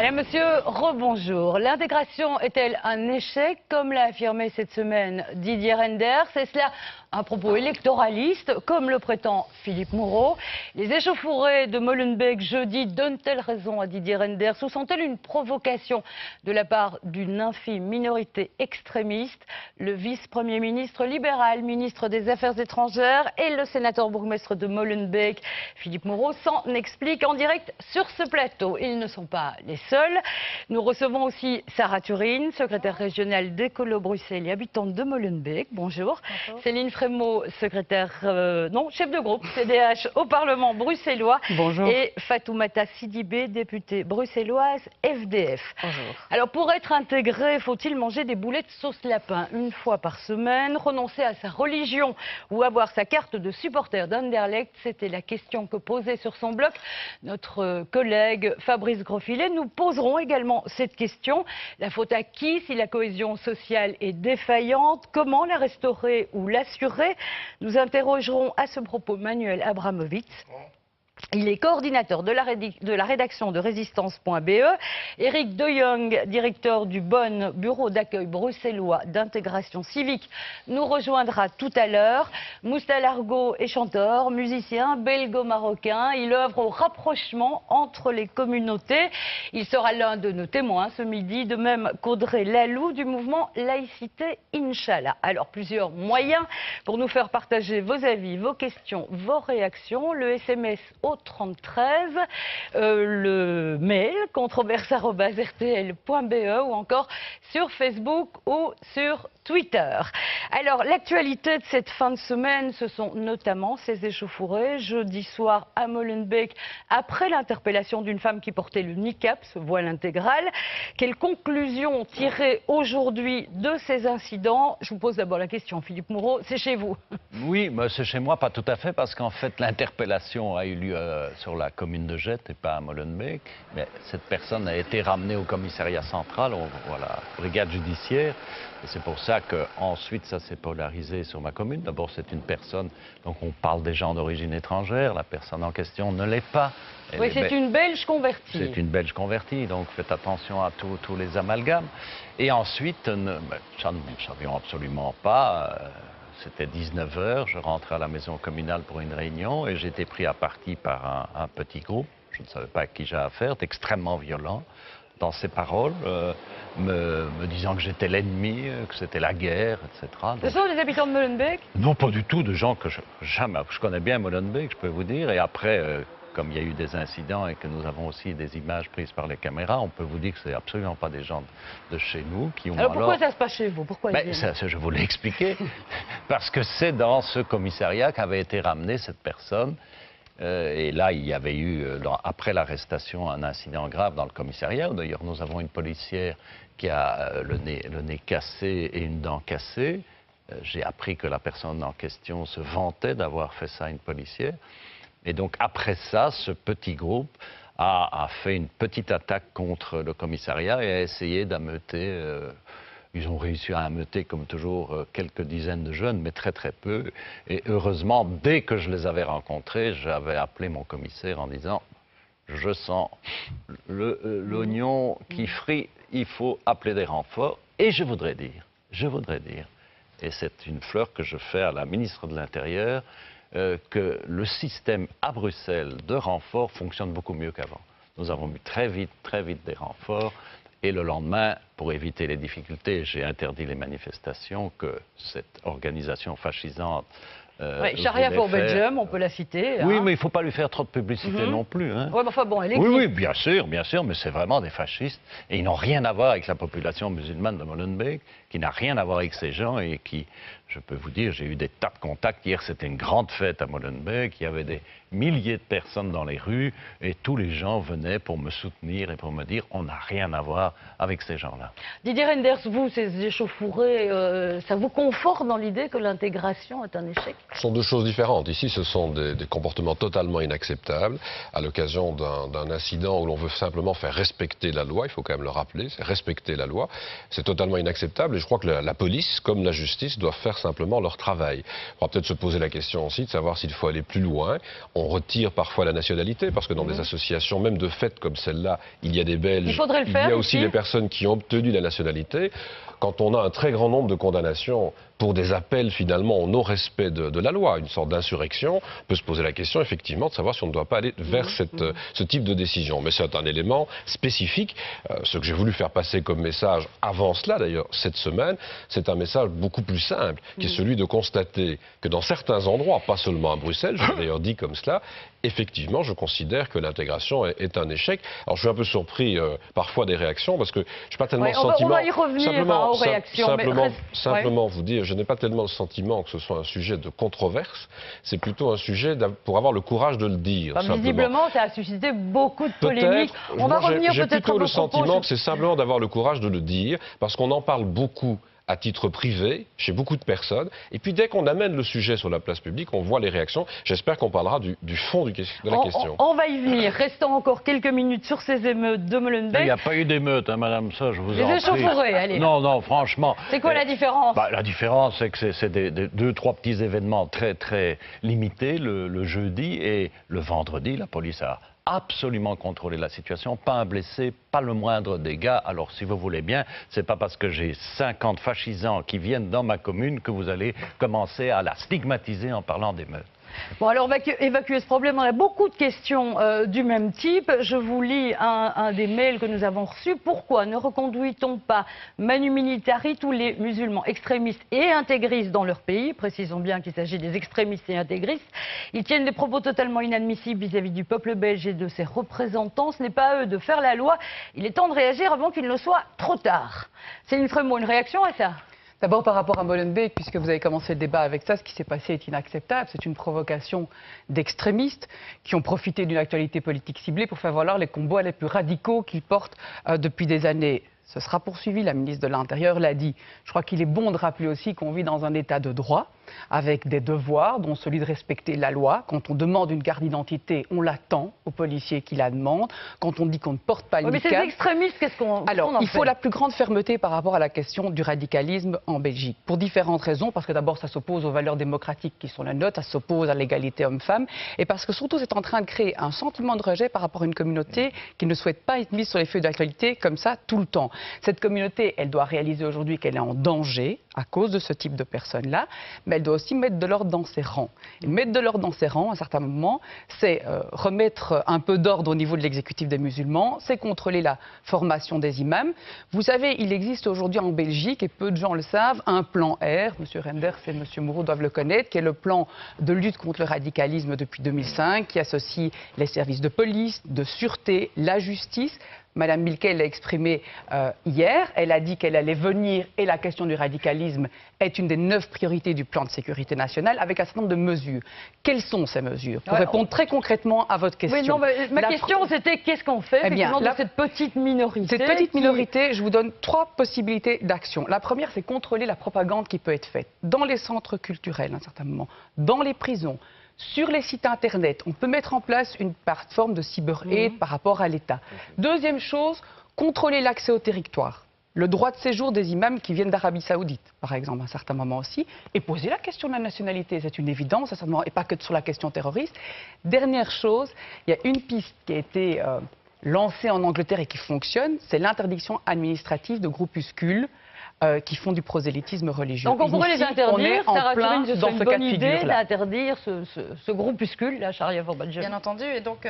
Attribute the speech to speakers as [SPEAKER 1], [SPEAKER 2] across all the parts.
[SPEAKER 1] Madame, monsieur, rebonjour. L'intégration est-elle un échec, comme l'a affirmé cette semaine Didier Reynders? C'est cela un propos électoraliste, comme le prétend Philippe Moreau? Les échauffourées de Molenbeek jeudi donnent-elles raison à Didier Reynders ou sont-elles une provocation de la part d'une infime minorité extrémiste? Le vice-premier ministre libéral, ministre des Affaires étrangères et le sénateur bourgmestre de Molenbeek, Philippe Moreau, s'en expliquent en direct sur ce plateau. Ils ne sont pas les seuls. Nous recevons aussi Sarah Turine, secrétaire régionale d'Écolo Bruxelles et habitante de Molenbeek. Bonjour. Bonjour. Céline Frémaux, secrétaire, chef de groupe CDH au Parlement bruxellois. Bonjour. Et Fatoumata Sidibé, députée bruxelloise FDF. Bonjour. Alors pour être intégré, faut-il manger des boulettes sauce lapin une fois par semaine, renoncer à sa religion ou avoir sa carte de supporter d'Anderlecht? C'était la question que posait sur son blog notre collègue Fabrice Grosfilet. Nous poserons également cette question. La faute à qui si la cohésion sociale est défaillante? Comment la restaurer ou l'assurer? Nous interrogerons à ce propos Manuel Abramovitz. Il est coordinateur de la rédaction de Résistance.be. Eric De Jong, directeur du Bonn Bureau d'accueil bruxellois d'intégration civique, nous rejoindra tout à l'heure. Moustal Argo est chanteur, musicien belgo-marocain. Il œuvre au rapprochement entre les communautés. Il sera l'un de nos témoins ce midi, de même qu'Audrey Lalou du mouvement Laïcité Inch'Allah. Alors, plusieurs moyens pour nous faire partager vos avis, vos questions, vos réactions. Le SMS au 3013, le mail controverse@rtl.be ou encore sur Facebook ou sur Twitter. Alors, l'actualité de cette fin de semaine, ce sont notamment ces échauffourées. Jeudi soir à Molenbeek, après l'interpellation d'une femme qui portait le niqab, ce voile intégral. Quelles conclusions tirer aujourd'hui de ces incidents? Je vous pose d'abord la question, Philippe Moreau, c'est chez vous?
[SPEAKER 2] Oui, mais c'est chez moi, pas tout à fait, parce qu'en fait, l'interpellation a eu lieu sur la commune de Jette et pas à Molenbeek. Mais cette personne a été ramenée au commissariat central, à la brigade judiciaire. Et c'est pour ça qu'ensuite, ça s'est polarisé sur ma commune. D'abord, c'est une personne, donc on parle des gens d'origine étrangère. La personne en question ne l'est pas.
[SPEAKER 1] Oui, c'est une Belge convertie.
[SPEAKER 2] C'est une Belge convertie, donc faites attention à tous les amalgames. Et ensuite, ça, nous ne savions absolument pas. C'était 19h, je rentrais à la maison communale pour une réunion et j'ai été pris à partie par un petit groupe. Je ne savais pas à qui j'ai affaire, extrêmement violent dans ses paroles, me disant que j'étais l'ennemi, que c'était la guerre, etc.
[SPEAKER 1] Ce sont des habitants de Molenbeek?
[SPEAKER 2] Non, pas du tout, de gens que je connais bien Molenbeek, je peux vous dire. Et après, comme il y a eu des incidents et que nous avons aussi des images prises par les caméras, on peut vous dire que ce n'est absolument pas des gens de chez nous qui ont...
[SPEAKER 1] Alors pourquoi ça se passe chez vous? Pourquoi
[SPEAKER 2] je vous l'ai expliqué. Parce que c'est dans ce commissariat qu'avait été ramenée cette personne. Et là, il y avait eu, après l'arrestation, un incident grave dans le commissariat. D'ailleurs, nous avons une policière qui a le nez cassé et une dent cassée. J'ai appris que la personne en question se vantait d'avoir fait ça à une policière. Et donc, après ça, ce petit groupe a fait une petite attaque contre le commissariat et a essayé d'ameuter... Ils ont réussi à ameuter, comme toujours, quelques dizaines de jeunes, mais très très peu. Et heureusement, dès que je les avais rencontrés, j'avais appelé mon commissaire en disant « Je sens l'oignon qui frit, il faut appeler des renforts. » Et je voudrais dire, et c'est une fleur que je fais à la ministre de l'Intérieur, que le système à Bruxelles de renforts fonctionne beaucoup mieux qu'avant. Nous avons eu très vite des renforts. Et le lendemain, pour éviter les difficultés, j'ai interdit les manifestations que cette organisation fascisante
[SPEAKER 1] Charia pour Belgium, on peut la citer.
[SPEAKER 2] Oui, mais il ne faut pas lui faire trop de publicité non plus. Hein.
[SPEAKER 1] Ouais, mais enfin bon, elle existe.
[SPEAKER 2] Oui, bien sûr, mais c'est vraiment des fascistes. Et ils n'ont rien à voir avec la population musulmane de Molenbeek, qui n'a rien à voir avec ces gens et qui, je peux vous dire, j'ai eu des tas de contacts. Hier, c'était une grande fête à Molenbeek. Il y avait des milliers de personnes dans les rues et tous les gens venaient pour me soutenir et pour me dire on n'a rien à voir avec ces gens-là.
[SPEAKER 1] Didier Reynders, vous, ces échauffourées, ça vous conforte dans l'idée que l'intégration est un échec?
[SPEAKER 3] Ce sont deux choses différentes. Ici, ce sont des comportements totalement inacceptables à l'occasion d'un incident où l'on veut simplement faire respecter la loi. Il faut quand même le rappeler, c'est respecter la loi. C'est totalement inacceptable et je crois que la police, comme la justice, doivent faire simplement leur travail. On va peut-être se poser la question aussi de savoir s'il faut aller plus loin. On retire parfois la nationalité, parce que dans des associations, même de fait comme celle-là, il y a des Belges,
[SPEAKER 1] il faudrait le faire,
[SPEAKER 3] il y a aussi des personnes qui ont obtenu la nationalité. Quand on a un très grand nombre de condamnations pour des appels finalement au non-respect de la loi, une sorte d'insurrection, on peut se poser la question effectivement de savoir si on ne doit pas aller vers ce type de décision. Mais c'est un élément spécifique. Ce que j'ai voulu faire passer comme message avant cela, d'ailleurs, cette semaine, c'est un message beaucoup plus simple, qui est celui de constater que dans certains endroits, pas seulement à Bruxelles, je l'ai d'ailleurs dit comme cela, effectivement, je considère que l'intégration est un échec. Alors, je suis un peu surpris parfois des réactions, parce que je n'ai pas tellement le sentiment...
[SPEAKER 1] On va y revenir aux réactions.
[SPEAKER 3] Simplement vous dire, je n'ai pas tellement le sentiment que ce soit un sujet de controverse, c'est plutôt un sujet pour avoir le courage de le dire.
[SPEAKER 1] Visiblement, ça a suscité beaucoup de polémiques. On va revenir peut-être à vos propos.
[SPEAKER 3] J'ai plutôt le sentiment que c'est simplement d'avoir le courage de le dire, parce qu'on en parle beaucoup à titre privé, chez beaucoup de personnes. Et puis dès qu'on amène le sujet sur la place publique, on voit les réactions. J'espère qu'on parlera du fond de la question.
[SPEAKER 1] On va y venir. Restons encore quelques minutes sur ces émeutes de Molenbeek.
[SPEAKER 2] Il n'y a pas eu d'émeutes, hein, madame, ça, je vous en prie.
[SPEAKER 1] Les échauffourées, allez.
[SPEAKER 2] Non, franchement.
[SPEAKER 1] C'est quoi la différence?
[SPEAKER 2] La différence, c'est que c'est deux, trois petits événements très, très limités, le jeudi et le vendredi. La police a absolument contrôler la situation, pas un blessé, pas le moindre dégât. Alors si vous voulez bien, c'est pas parce que j'ai 50 fascisants qui viennent dans ma commune que vous allez commencer à la stigmatiser en parlant d'émeutes.
[SPEAKER 1] Bon, alors, on va évacuer ce problème. On a beaucoup de questions du même type. Je vous lis un des mails que nous avons reçus. Pourquoi ne reconduit-on pas manu militari tous les musulmans extrémistes et intégristes dans leur pays? Précisons bien qu'il s'agit des extrémistes et intégristes. Ils tiennent des propos totalement inadmissibles vis-à-vis du peuple belge et de ses représentants. Ce n'est pas à eux de faire la loi. Il est temps de réagir avant qu'il ne soit trop tard. Céline Frémaux, une réaction à ça?
[SPEAKER 4] D'abord par rapport à Molenbeek, puisque vous avez commencé le débat avec ça, ce qui s'est passé est inacceptable. C'est une provocation d'extrémistes qui ont profité d'une actualité politique ciblée pour faire valoir les combats les plus radicaux qu'ils portent depuis des années. Ce sera poursuivi, la ministre de l'Intérieur l'a dit. Je crois qu'il est bon de rappeler aussi qu'on vit dans un état de droit, avec des devoirs, dont celui de respecter la loi. Quand on demande une carte d'identité, on l'attend aux policiers qui la demandent. Quand on dit qu'on ne porte pas le niqab...
[SPEAKER 1] Mais ces extrémistes, qu'est-ce qu'on
[SPEAKER 4] Alors, il faut la plus grande fermeté par rapport à la question du radicalisme en Belgique. Pour différentes raisons, parce que d'abord, ça s'oppose aux valeurs démocratiques qui sont les nôtres, ça s'oppose à l'égalité homme-femme, et parce que surtout, c'est en train de créer un sentiment de rejet par rapport à une communauté qui ne souhaite pas être mise sur les feuilles d'actualité comme ça tout le temps. Cette communauté, elle doit réaliser aujourd'hui qu'elle est en danger à cause de ce type de personnes-là, mais elle doit aussi mettre de l'ordre dans ses rangs. Et mettre de l'ordre dans ses rangs, à un certain moment, c'est remettre un peu d'ordre au niveau de l'exécutif des musulmans, c'est contrôler la formation des imams. Vous savez, il existe aujourd'hui en Belgique, et peu de gens le savent, un plan R, M. Renders et M. Moreau doivent le connaître, qui est le plan de lutte contre le radicalisme depuis 2005, qui associe les services de police, de sûreté, la justice. Madame Milquet l'a exprimé hier, elle a dit qu'elle allait venir, et la question du radicalisme est une des 9 priorités du plan de sécurité nationale, avec un certain nombre de mesures. Quelles sont ces mesures? Pour répondre très concrètement à votre question.
[SPEAKER 1] Oui, non, ma question c'était qu'est-ce qu'on fait de cette petite minorité?
[SPEAKER 4] Cette petite minorité, je vous donne 3 possibilités d'action. La première, c'est contrôler la propagande qui peut être faite dans les centres culturels à un certain moment, dans les prisons, sur les sites internet. On peut mettre en place une plateforme de cyber-aide par rapport à l'État. Deuxième chose, contrôler l'accès au territoire. Le droit de séjour des imams qui viennent d'Arabie Saoudite, par exemple, à un certain moment aussi, et poser la question de la nationalité, c'est une évidence, et pas que sur la question terroriste. Dernière chose, il y a une piste qui a été lancée en Angleterre et qui fonctionne, c'est l'interdiction administrative de groupuscules qui font du prosélytisme religieux.
[SPEAKER 1] Donc on pourrait les interdire,
[SPEAKER 4] Sarah Tourine,
[SPEAKER 1] ce serait une bonne idée d'interdire ce groupuscule, la charia Forbadja.
[SPEAKER 5] Bien entendu, et donc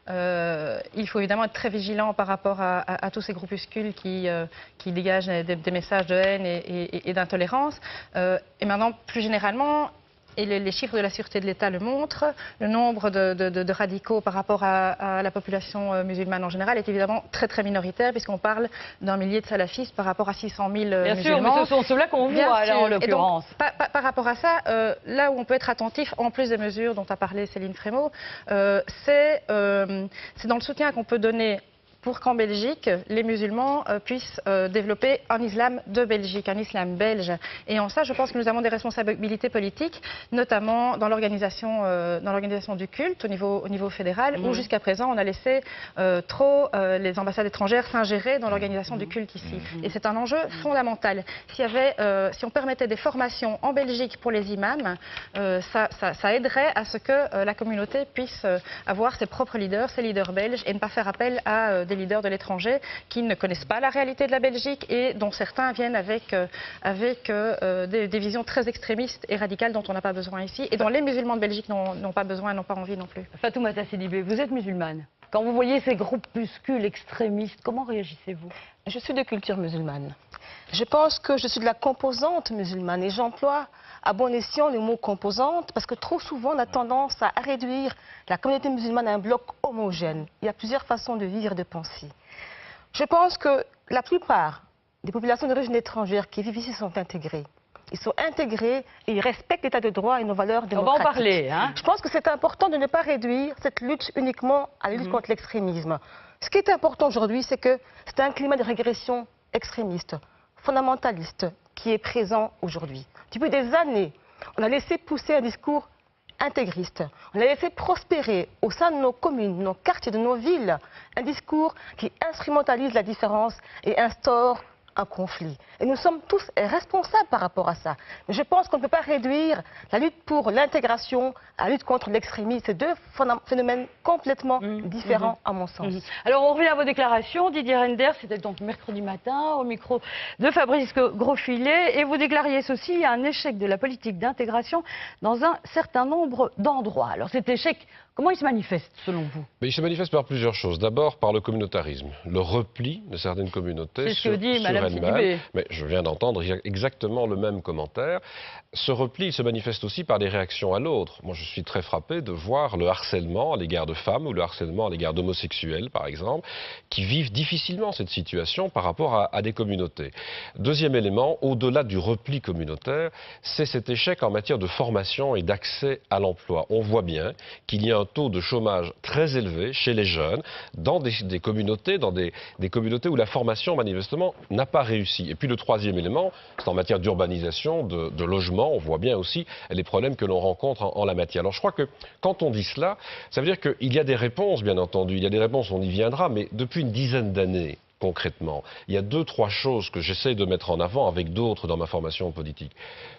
[SPEAKER 5] il faut évidemment être très vigilant par rapport à tous ces groupuscules qui dégagent des messages de haine et d'intolérance. Et maintenant, plus généralement, et les chiffres de la sûreté de l'État le montrent, le nombre de radicaux par rapport à la population musulmane en général est évidemment très très minoritaire, puisqu'on parle d'un millier de salafistes par rapport à 600 000 musulmans.
[SPEAKER 1] Bien sûr, mais ce sont ceux-là qu'on voit là en l'occurrence.
[SPEAKER 5] Par rapport à ça, là où on peut être attentif, en plus des mesures dont a parlé Céline Frémaux, c'est dans le soutien qu'on peut donner pour qu'en Belgique, les musulmans puissent développer un islam de Belgique, un islam belge. Et en ça, je pense que nous avons des responsabilités politiques, notamment dans l'organisation du culte au niveau fédéral, où jusqu'à présent, on a laissé trop les ambassades étrangères s'ingérer dans l'organisation du culte ici. Et c'est un enjeu fondamental. Si on permettait des formations en Belgique pour les imams, ça aiderait à ce que la communauté puisse avoir ses propres leaders, ses leaders belges, et ne pas faire appel à des leaders de l'étranger qui ne connaissent pas la réalité de la Belgique et dont certains viennent avec des visions très extrémistes et radicales dont on n'a pas besoin ici, et dont les musulmans de Belgique n'ont pas besoin et n'ont pas envie non plus.
[SPEAKER 1] Fatoumata Sidibé, vous êtes musulmane. Quand vous voyez ces groupuscules extrémistes, comment réagissez-vous?
[SPEAKER 6] Je suis de culture musulmane. Je pense que je suis de la composante musulmane et j'emploie à bon escient le mot composante parce que trop souvent on a tendance à réduire la communauté musulmane à un bloc homogène. Il y a plusieurs façons de vivre et de penser. Je pense que la plupart des populations d'origine étrangère qui vivent ici sont intégrées. Ils sont intégrés et ils respectent l'état de droit et nos valeurs démocratiques.
[SPEAKER 1] On va en parler, hein.
[SPEAKER 6] Je pense que c'est important de ne pas réduire cette lutte uniquement à la lutte contre l'extrémisme. Ce qui est important aujourd'hui, c'est que c'est un climat de régression extrémiste, fondamentaliste, qui est présent aujourd'hui. Depuis des années, on a laissé pousser un discours intégriste. On a laissé prospérer au sein de nos communes, de nos quartiers, de nos villes, un discours qui instrumentalise la différence et instaure un conflit. Et nous sommes tous responsables par rapport à ça. Mais je pense qu'on ne peut pas réduire la lutte pour l'intégration à la lutte contre l'extrémisme. C'est deux phénomènes complètement différents à mon sens.
[SPEAKER 1] Alors on revient à vos déclarations. Didier Reynders, c'était donc mercredi matin au micro de Fabrice Grosfilet, et vous déclariez ceci: il y a un échec de la politique d'intégration dans un certain nombre d'endroits. Alors cet échec, comment il se manifeste selon vous?
[SPEAKER 3] Mais il se manifeste par plusieurs choses. D'abord par le communautarisme, le repli de certaines communautés sur elles-mêmes. Mais je viens d'entendre exactement le même commentaire. Ce repli, il se manifeste aussi par des réactions à l'autre. Moi, je suis très frappé de voir le harcèlement à l'égard de femmes ou le harcèlement à l'égard d'homosexuels, par exemple, qui vivent difficilement cette situation par rapport à des communautés. Deuxième élément, au-delà du repli communautaire, c'est cet échec en matière de formation et d'accès à l'emploi. On voit bien qu'il y a un taux de chômage très élevé chez les jeunes dans des communautés, communautés où la formation, manifestement, n'a pas réussi. Et puis le troisième élément, c'est en matière d'urbanisation, de logement. On voit bien aussi les problèmes que l'on rencontre en la matière. Alors je crois que quand on dit cela, ça veut dire qu'il y a des réponses, bien entendu. Il y a des réponses, on y viendra, mais depuis une dizaine d'années, concrètement, il y a 2-3 choses que j'essaie de mettre en avant avec d'autres dans ma formation politique.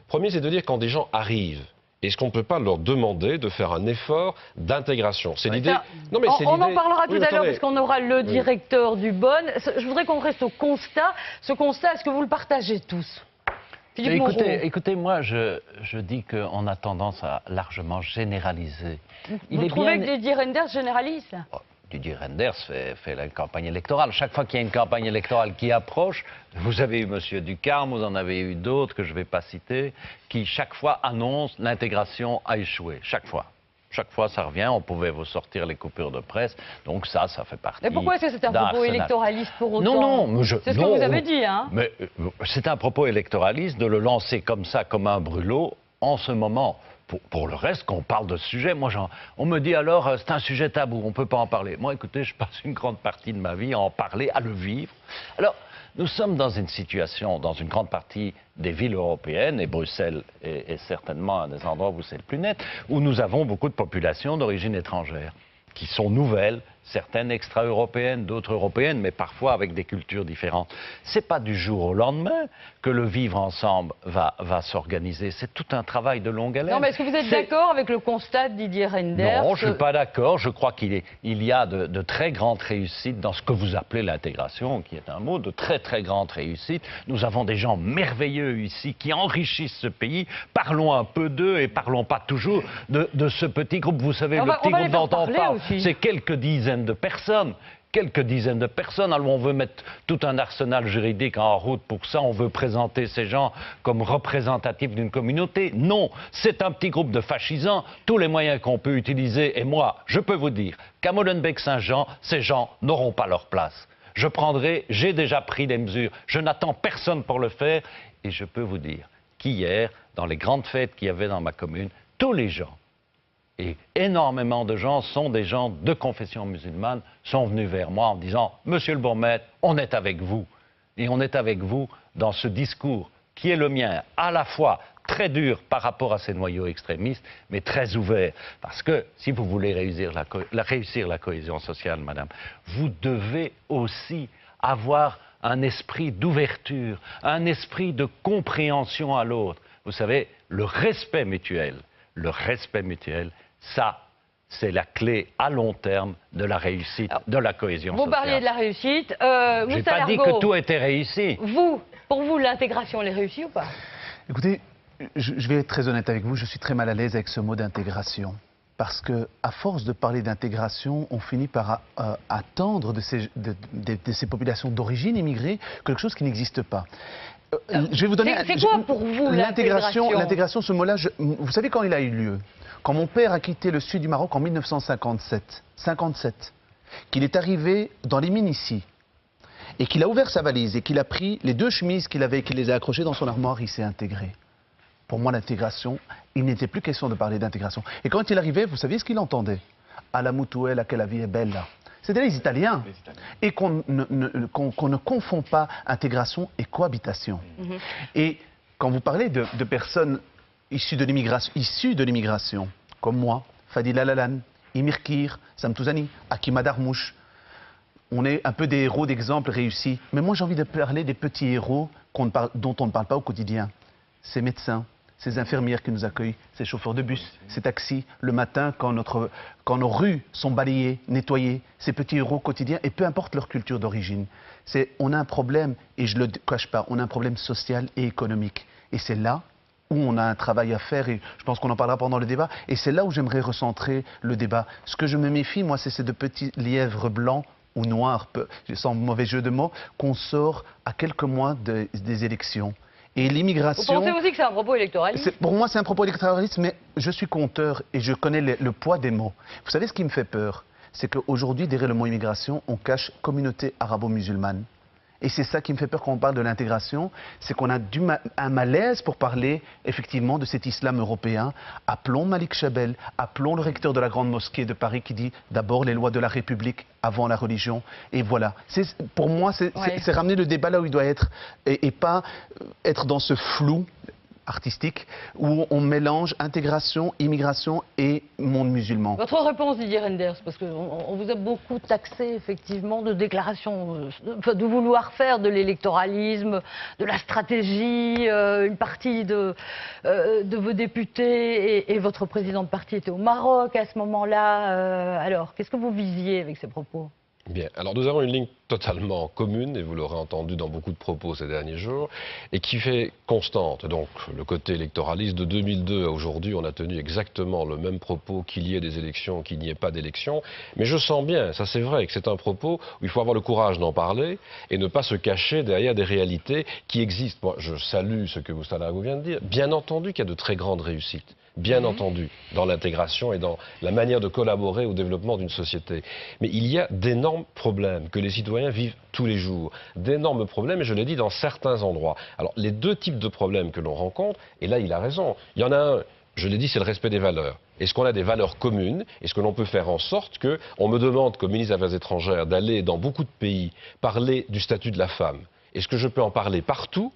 [SPEAKER 3] Premier, c'est de dire quand des gens arrivent, est-ce qu'on ne peut pas leur demander de faire un effort d'intégration? C'est l'idée.
[SPEAKER 1] Non, mais on en parlera tout à l'heure parce qu'on aura le directeur du BON. Je voudrais qu'on reste au constat. Ce constat, est-ce que vous le partagez tous?
[SPEAKER 2] Écoutez, moi, je dis qu'on a tendance à largement généraliser.
[SPEAKER 1] Vous trouvez que Didier Reynders généralise?
[SPEAKER 2] Didier Reynders fait la campagne électorale. Chaque fois qu'il y a une campagne électorale qui approche, vous avez eu M. Ducarme, vous en avez eu d'autres que je ne vais pas citer, qui chaque fois annoncent l'intégration a échoué. Chaque fois. Chaque fois, ça revient. On pouvait vous sortir les coupures de presse. Donc ça fait partie.
[SPEAKER 1] Mais pourquoi est-ce que c'est un propos électoraliste pour autant?
[SPEAKER 2] Non,
[SPEAKER 1] c'est ce que vous avez dit, hein.
[SPEAKER 2] Mais c'est un propos électoraliste de le lancer comme ça, comme un brûlot, en ce moment. Pour le reste, qu'on parle de ce sujet, moi, on me dit alors, c'est un sujet tabou, on ne peut pas en parler. Moi, écoutez, je passe une grande partie de ma vie à en parler, à le vivre. Alors, nous sommes dans une situation, dans une grande partie des villes européennes, et Bruxelles est certainement un des endroits où c'est le plus net, où nous avons beaucoup de populations d'origine étrangère, qui sont nouvelles, certaines extra-européennes, d'autres européennes, mais parfois avec des cultures différentes. C'est pas du jour au lendemain que le vivre ensemble va s'organiser. C'est tout un travail de longue haleine.
[SPEAKER 1] Non, mais est-ce que vous êtes d'accord avec le constat de Didier Reynders?
[SPEAKER 2] Non, je ne suis pas d'accord. Je crois qu'il y a de très grandes réussites dans ce que vous appelez l'intégration, qui est un mot de très très grande réussite. Nous avons des gens merveilleux ici qui enrichissent ce pays. Parlons un peu d'eux et parlons pas toujours de ce petit groupe. Vous savez, le petit groupe dont on parle, c'est quelques dizaines de personnes. Quelques dizaines de personnes. Alors on veut mettre tout un arsenal juridique en route pour ça. On veut présenter ces gens comme représentatifs d'une communauté. Non, c'est un petit groupe de fascisants. Tous les moyens qu'on peut utiliser. Et moi, je peux vous dire qu'à Molenbeek-Saint-Jean, ces gens n'auront pas leur place. J'ai déjà pris des mesures. Je n'attends personne pour le faire. Et je peux vous dire qu'hier, dans les grandes fêtes qu'il y avait dans ma commune, tous les gens Et énormément de gens sont des gens de confession musulmane, sont venus vers moi en disant « Monsieur le bourgmestre, on est avec vous. » Et on est avec vous dans ce discours qui est le mien, à la fois très dur par rapport à ces noyaux extrémistes, mais très ouvert. Parce que si vous voulez réussir la cohésion sociale, madame, vous devez aussi avoir un esprit d'ouverture, un esprit de compréhension à l'autre. Vous savez, le respect mutuel, ça, c'est la clé à long terme de la réussite, de la cohésion sociale.
[SPEAKER 1] Vous parliez de la réussite.
[SPEAKER 2] Je n'ai pas dit que tout était réussi.
[SPEAKER 1] Pour vous, l'intégration, elle est réussie ou pas?
[SPEAKER 7] Écoutez, je vais être très honnête avec vous, je suis très mal à l'aise avec ce mot d'intégration. Parce qu'à force de parler d'intégration, on finit par attendre de ces populations d'origine immigrée quelque chose qui n'existe pas. Je vais vous donner.
[SPEAKER 1] C'est quoi pour vous l'intégration?
[SPEAKER 7] L'intégration, ce mot-là, vous savez quand il a eu lieu? Quand mon père a quitté le sud du Maroc en 1957, qu'il est arrivé dans les mines ici, et qu'il a ouvert sa valise, et qu'il a pris les 2 chemises qu'il avait et qu'il les a accrochées dans son armoire, il s'est intégré. Pour moi, l'intégration, il n'était plus question de parler d'intégration. Et quand il arrivait, vous saviez ce qu'il entendait? À la mutuelle, que la vie est belle. C'était les Italiens. Et qu'on ne confond pas intégration et cohabitation. Et quand vous parlez de personnes issues de l'immigration, comme moi, Fadila Lalan, Imir Kir, Sam Touzani, Hakima Darmouche, on est un peu des héros d'exemples réussis. Mais moi, j'ai envie de parler des petits héros dont on ne parle pas au quotidien. Ces médecins, ces infirmières qui nous accueillent, ces chauffeurs de bus, ces taxis, le matin quand nos rues sont balayées, nettoyées, ces petits héros quotidiens, et peu importe leur culture d'origine. On a un problème, et je ne le cache pas, on a un problème social et économique. Et c'est là où on a un travail à faire, et je pense qu'on en parlera pendant le débat, et c'est là où j'aimerais recentrer le débat. Ce que je me méfie, moi, c'est ces 2 petits lièvres blancs ou noirs, sans mauvais jeu de mots, qu'on sort à quelques mois des élections. Et l'immigration...
[SPEAKER 1] Vous pensez aussi que c'est un propos électoraliste?
[SPEAKER 7] Pour moi, c'est un propos électoraliste, mais je suis conteur et je connais le poids des mots. Vous savez ce qui me fait peur? C'est qu'aujourd'hui, derrière le mot immigration, on cache communauté arabo-musulmane. Et c'est ça qui me fait peur quand on parle de l'intégration, c'est qu'on a un malaise pour parler effectivement de cet islam européen. Appelons Malik Chabel, appelons le recteur de la Grande Mosquée de Paris qui dit d'abord les lois de la République avant la religion. Et voilà. Pour moi, c'est ramener le débat là où il doit être et pas être dans ce flou artistique où on mélange intégration, immigration et monde musulman.
[SPEAKER 1] Votre réponse, Didier Reynders, parce qu'on vous a beaucoup taxé effectivement de déclarations, de vouloir faire de l'électoralisme, de la stratégie. Une partie de vos députés et votre président de parti était au Maroc à ce moment-là. Alors, qu'est-ce que vous visiez avec ces propos?
[SPEAKER 3] Bien, alors nous avons une ligne totalement commune, et vous l'aurez entendu dans beaucoup de propos ces derniers jours, et qui fait constante. Donc le côté électoraliste de 2002 à aujourd'hui, on a tenu exactement le même propos, qu'il y ait des élections, qu'il n'y ait pas d'élections. Mais je sens bien, ça c'est vrai, que c'est un propos où il faut avoir le courage d'en parler et ne pas se cacher derrière des réalités qui existent. Moi, je salue ce que Moustapha vient de dire. Bien entendu qu'il y a de très grandes réussites. Bien entendu, dans l'intégration et dans la manière de collaborer au développement d'une société. Mais il y a d'énormes problèmes que les citoyens vivent tous les jours. D'énormes problèmes, et je l'ai dit, dans certains endroits. Alors, les 2 types de problèmes que l'on rencontre, et là, il a raison. Il y en a un, je l'ai dit, c'est le respect des valeurs. Est-ce qu'on a des valeurs communes? Est-ce que l'on peut faire en sorte que... On me demande, comme ministre des Affaires étrangères, d'aller dans beaucoup de pays parler du statut de la femme. Est-ce que je peux en parler partout,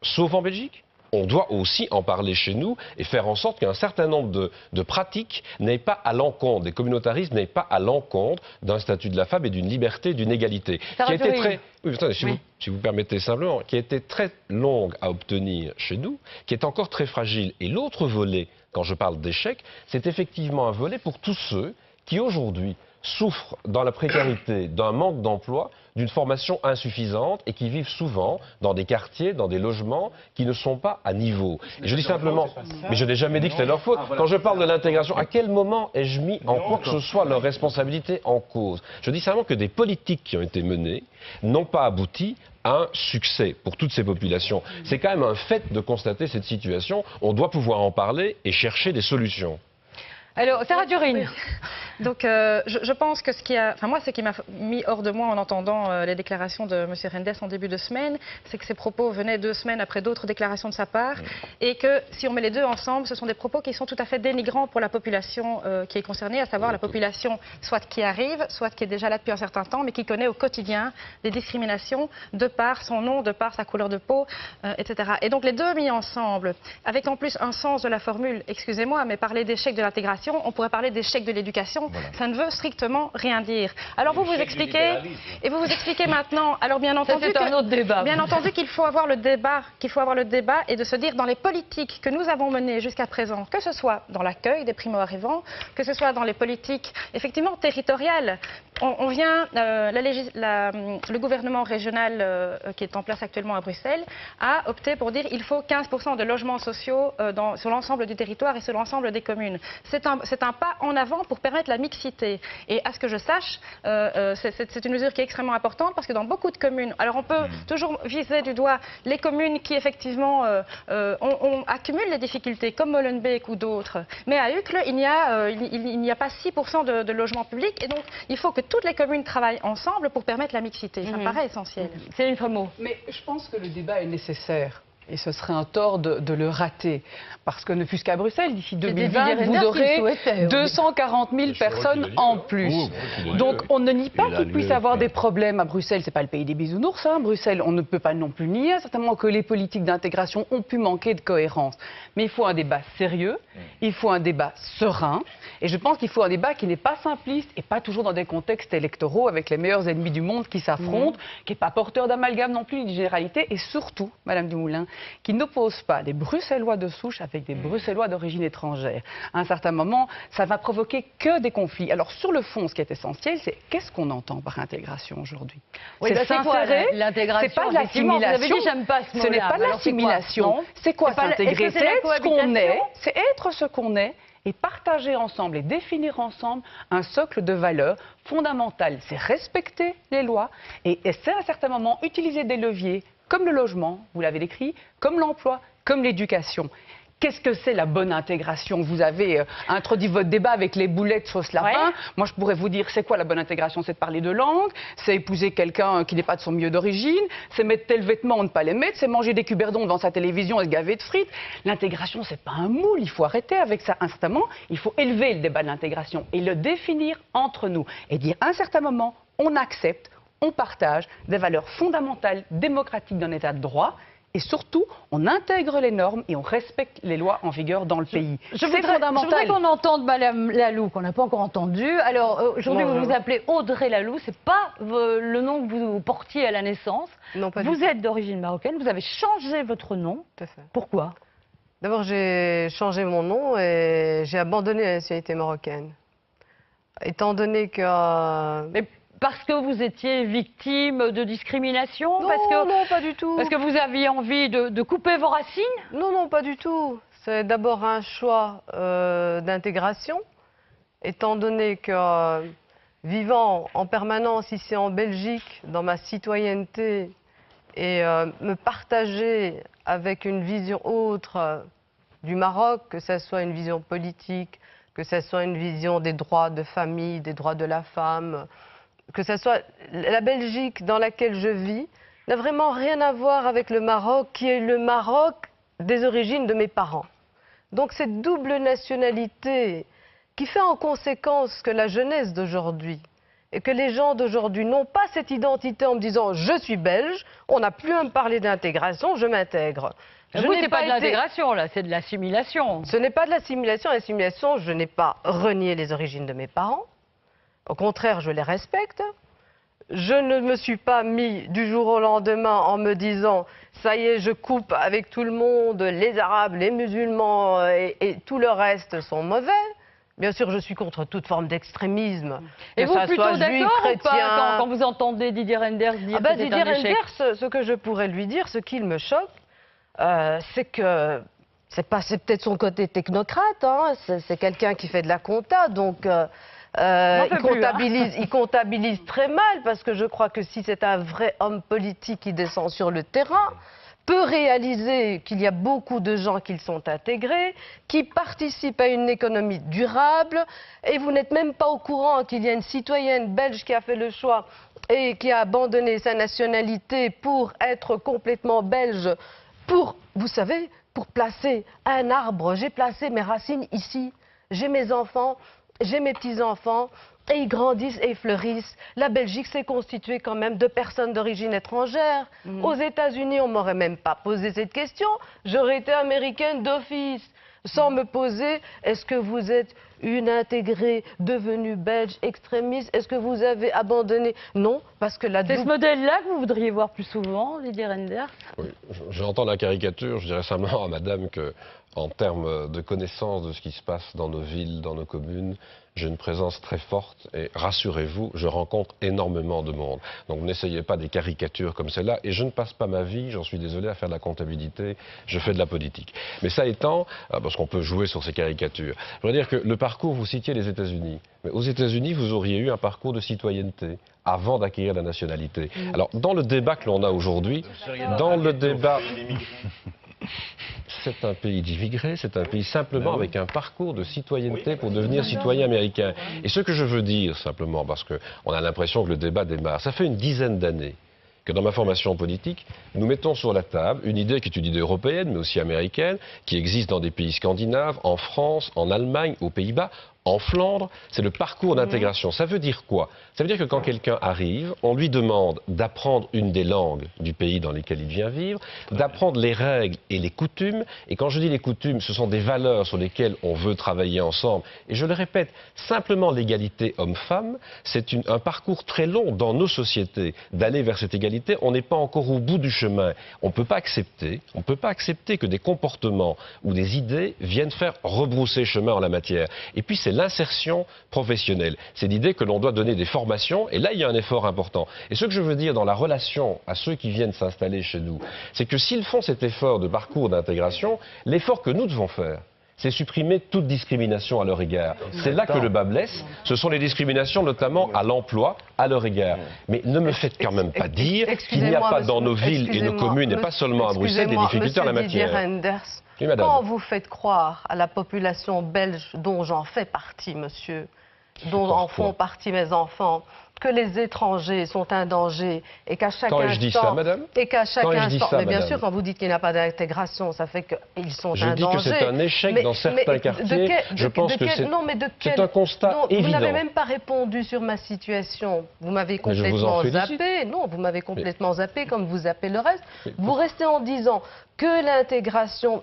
[SPEAKER 3] sauf en Belgique? On doit aussi en parler chez nous et faire en sorte qu'un certain nombre de pratiques n'aient pas à l'encontre, des communautarismes n'aient pas à l'encontre d'un statut de la femme et d'une liberté, d'une égalité. Qui a été très, si vous permettez simplement, qui a été très longue à obtenir chez nous, qui est encore très fragile. Et l'autre volet, quand je parle d'échec, c'est effectivement un volet pour tous ceux qui aujourd'hui souffrent dans la précarité d'un manque d'emploi, d'une formation insuffisante et qui vivent souvent dans des quartiers, dans des logements qui ne sont pas à niveau. Et je dis simplement, mais je n'ai jamais dit que c'était leur faute. Quand je parle de l'intégration, à quel moment ai-je mis en quoi que ce soit leur responsabilité en cause? Je dis simplement que des politiques qui ont été menées n'ont pas abouti à un succès pour toutes ces populations. C'est quand même un fait de constater cette situation. On doit pouvoir en parler et chercher des solutions.
[SPEAKER 1] Alors, Sarah Turin.
[SPEAKER 5] Donc, je pense que ce qui m'a mis hors de moi en entendant les déclarations de M. Renders en début de semaine, c'est que ces propos venaient 2 semaines après d'autres déclarations de sa part, et que si on met les deux ensemble, ce sont des propos qui sont tout à fait dénigrants pour la population qui est concernée, à savoir la population soit qui arrive, soit qui est déjà là depuis un certain temps, mais qui connaît au quotidien des discriminations de par son nom, de par sa couleur de peau, etc. Et donc les deux mis ensemble, avec en plus un sens de la formule, excusez-moi, mais parler d'échec de l'intégration, on pourrait parler d'échec de l'éducation, ça ne veut strictement rien dire. Alors vous expliquez, et vous expliquez maintenant, alors bien entendu qu'il faut avoir le débat, et de se dire dans les politiques que nous avons menées jusqu'à présent, que ce soit dans l'accueil des primo-arrivants, que ce soit dans les politiques effectivement territoriales. On vient, le gouvernement régional qui est en place actuellement à Bruxelles a opté pour dire qu'il faut 15% de logements sociaux sur l'ensemble du territoire et sur l'ensemble des communes. C'est un pas en avant pour permettre la mixité. Et à ce que je sache, c'est une mesure qui est extrêmement importante parce que dans beaucoup de communes, alors on peut toujours viser du doigt les communes qui effectivement accumulent les difficultés comme Molenbeek ou d'autres, mais à Uccle, il n'y a pas 6% de logements publics et donc il faut que toutes les communes travaillent ensemble pour permettre la mixité. Ça me paraît essentiel.
[SPEAKER 1] C'est une mot.
[SPEAKER 4] Mais je pense que le débat est nécessaire. Et ce serait un tort de le rater. Parce que ne fût-ce qu'à Bruxelles, d'ici 2020, vous aurez 240 000 personnes en plus. Donc on ne nie pas qu'il puisse y avoir des problèmes à Bruxelles. Ce n'est pas le pays des bisounours, hein. Bruxelles, on ne peut pas non plus nier certainement que les politiques d'intégration ont pu manquer de cohérence. Mais il faut un débat sérieux, il faut un débat serein. Et je pense qu'il faut un débat qui n'est pas simpliste et pas toujours dans des contextes électoraux avec les meilleurs ennemis du monde qui s'affrontent, qui n'est pas porteur d'amalgame non plus, ni de généralité. Et surtout, Madame Dumoulin, qui n'oppose pas des Bruxellois de souche avec des Bruxellois d'origine étrangère. À un certain moment, ça va provoquer que des conflits. Alors sur le fond, ce qui est essentiel, c'est qu'est-ce qu'on entend par intégration aujourd'hui?
[SPEAKER 1] C'est s'insérer, l'intégration.
[SPEAKER 4] C'est pas de l'assimilation. Ce n'est pas de l'assimilation. C'est quoi s'intégrer? C'est être ce qu'on est. C'est être ce qu'on est. Et partager ensemble et définir ensemble un socle de valeurs fondamentales. C'est respecter les lois et c'est à un certain moment utiliser des leviers comme le logement, vous l'avez décrit, comme l'emploi, comme l'éducation. Qu'est-ce que c'est la bonne intégration? Vous avez introduit votre débat avec les boulettes sauce lapin. Moi, je pourrais vous dire, c'est quoi la bonne intégration? C'est de parler de langue, c'est épouser quelqu'un qui n'est pas de son milieu d'origine, c'est mettre tel vêtement ou ne pas les mettre, c'est manger des cuberdons devant sa télévision et se gaver de frites. L'intégration, c'est pas un moule, il faut arrêter avec ça instamment. Il faut élever le débat de l'intégration et le définir entre nous et dire à un certain moment, on accepte, on partage des valeurs fondamentales démocratiques d'un état de droit. Et surtout, on intègre les normes et on respecte les lois en vigueur dans le pays. C'est fondamental.
[SPEAKER 1] Je voudrais qu'on entende Madame Lalou, qu'on n'a pas encore entendu. Alors, aujourd'hui, vous vous appelez Audrey Lalou. Ce n'est pas le nom que vous portiez à la naissance.
[SPEAKER 8] Non, pas
[SPEAKER 1] vous êtes d'origine marocaine. Vous avez changé votre nom.
[SPEAKER 8] Tout à fait.
[SPEAKER 1] Pourquoi?
[SPEAKER 8] D'abord, j'ai changé mon nom et j'ai abandonné la nationalité marocaine. Étant donné que...
[SPEAKER 1] Mais parce que vous étiez victime de discrimination?
[SPEAKER 8] Non,
[SPEAKER 1] non,
[SPEAKER 8] pas du tout.
[SPEAKER 1] Parce que vous aviez envie de couper vos racines?
[SPEAKER 8] Non, pas du tout. C'est d'abord un choix d'intégration, étant donné que vivant en permanence ici en Belgique, dans ma citoyenneté, et me partager avec une vision autre du Maroc, que ce soit une vision politique, que ce soit une vision des droits de famille, des droits de la femme, que ce soit la Belgique dans laquelle je vis, n'a vraiment rien à voir avec le Maroc, qui est le Maroc des origines de mes parents. Donc cette double nationalité qui fait en conséquence que la jeunesse d'aujourd'hui et que les gens d'aujourd'hui n'ont pas cette identité en me disant « je suis belge, on n'a plus à me parler d'intégration, je m'intègre ».
[SPEAKER 1] Vous, c'est pas de l'intégration, là, c'est de l'assimilation.
[SPEAKER 8] Ce n'est pas de l'assimilation. L'assimilation, je n'ai pas renié les origines de mes parents. Au contraire, je les respecte. Je ne me suis pas mis du jour au lendemain en me disant « ça y est, je coupe avec tout le monde, les Arabes, les musulmans et tout le reste sont mauvais ». Bien sûr, je suis contre toute forme d'extrémisme.
[SPEAKER 1] Et vous, plutôt d'accord ou pas quand vous entendez Didier Renders dire que c'est un échec?
[SPEAKER 8] Didier Renders, ce que je pourrais lui dire, ce qui me choque, c'est que c'est peut-être son côté technocrate, hein, c'est quelqu'un qui fait de la compta, donc il comptabilise très mal, parce que je crois que si c'est un vrai homme politique qui descend sur le terrain, peut réaliser qu'il y a beaucoup de gens qui sont intégrés, qui participent à une économie durable, et vous n'êtes même pas au courant qu'il y a une citoyenne belge qui a fait le choix et qui a abandonné sa nationalité pour être complètement belge, pour, vous savez, pour placer un arbre. J'ai placé mes racines ici, j'ai mes enfants, j'ai mes petits-enfants, et ils grandissent et ils fleurissent. La Belgique s'est constituée quand même de personnes d'origine étrangère. Aux États-Unis, on ne m'aurait même pas posé cette question. J'aurais été américaine d'office, sans me poser est-ce que vous êtes une intégrée devenue belge extrémiste? Est-ce que vous avez abandonné? Non, parce que
[SPEAKER 1] C'est ce modèle-là que vous voudriez voir plus souvent, Didier Reynders?
[SPEAKER 3] Oui, j'entends la caricature. Je dirais simplement à madame que, en termes de connaissance de ce qui se passe dans nos villes, dans nos communes, j'ai une présence très forte et rassurez-vous, je rencontre énormément de monde. Donc n'essayez pas des caricatures comme celle-là. Et je ne passe pas ma vie, j'en suis désolé, à faire de la comptabilité, je fais de la politique. Mais ça étant, parce qu'on peut jouer sur ces caricatures, je voudrais dire que le parcours, vous citiez les États-Unis. Mais aux États-Unis, vous auriez eu un parcours de citoyenneté avant d'acquérir la nationalité. Alors, dans le débat que l'on a aujourd'hui, dans le débat... C'est un pays d'immigrés, c'est un pays simplement avec un parcours de citoyenneté pour devenir citoyen américain. Et ce que je veux dire simplement, parce qu'on a l'impression que le débat démarre, ça fait une dizaine d'années que dans ma formation politique, nous mettons sur la table une idée qui est une idée européenne, mais aussi américaine, qui existe dans des pays scandinaves, en France, en Allemagne, aux Pays-Bas, en Flandre, c'est le parcours d'intégration. Ça veut dire quoi? Ça veut dire que quand quelqu'un arrive, on lui demande d'apprendre une des langues du pays dans lequel il vient vivre, d'apprendre les règles et les coutumes. Et quand je dis les coutumes, ce sont des valeurs sur lesquelles on veut travailler ensemble. Et je le répète, simplement l'égalité homme-femme, c'est un parcours très long dans nos sociétés d'aller vers cette égalité. On n'est pas encore au bout du chemin. On ne peut pas accepter que des comportements ou des idées viennent faire rebrousser chemin en la matière. Et puis c'est l'insertion professionnelle. C'est l'idée que l'on doit donner des formations, et là il y a un effort important. Et ce que je veux dire dans la relation à ceux qui viennent s'installer chez nous, c'est que s'ils font cet effort de parcours d'intégration, l'effort que nous devons faire, c'est supprimer toute discrimination à leur égard. C'est là que le bas blesse. Ce sont les discriminations notamment à l'emploi à leur égard. Mais ne me faites quand même pas dire qu'il n'y a pas dans nos villes et nos communes, et pas seulement à Bruxelles, des difficultés en la matière.
[SPEAKER 8] Oui, quand vous faites croire à la population belge, dont j'en fais partie, monsieur, dont en font partie mes enfants, que les étrangers sont un danger et qu'à chaque instant...
[SPEAKER 3] Quand je dis ça, madame?
[SPEAKER 8] Et qu'à chaque instant... Mais bien
[SPEAKER 3] madame,
[SPEAKER 8] sûr, quand vous dites qu'il n'y a pas d'intégration, ça fait qu'ils sont un danger.
[SPEAKER 3] Je dis que c'est un échec dans certains quartiers. Je pense que c'est un constat évident.
[SPEAKER 8] Vous n'avez même pas répondu sur ma situation. Vous m'avez complètement zappé. Non, vous m'avez complètement zappé, comme vous zappez le reste. Vous restez en disant que l'intégration...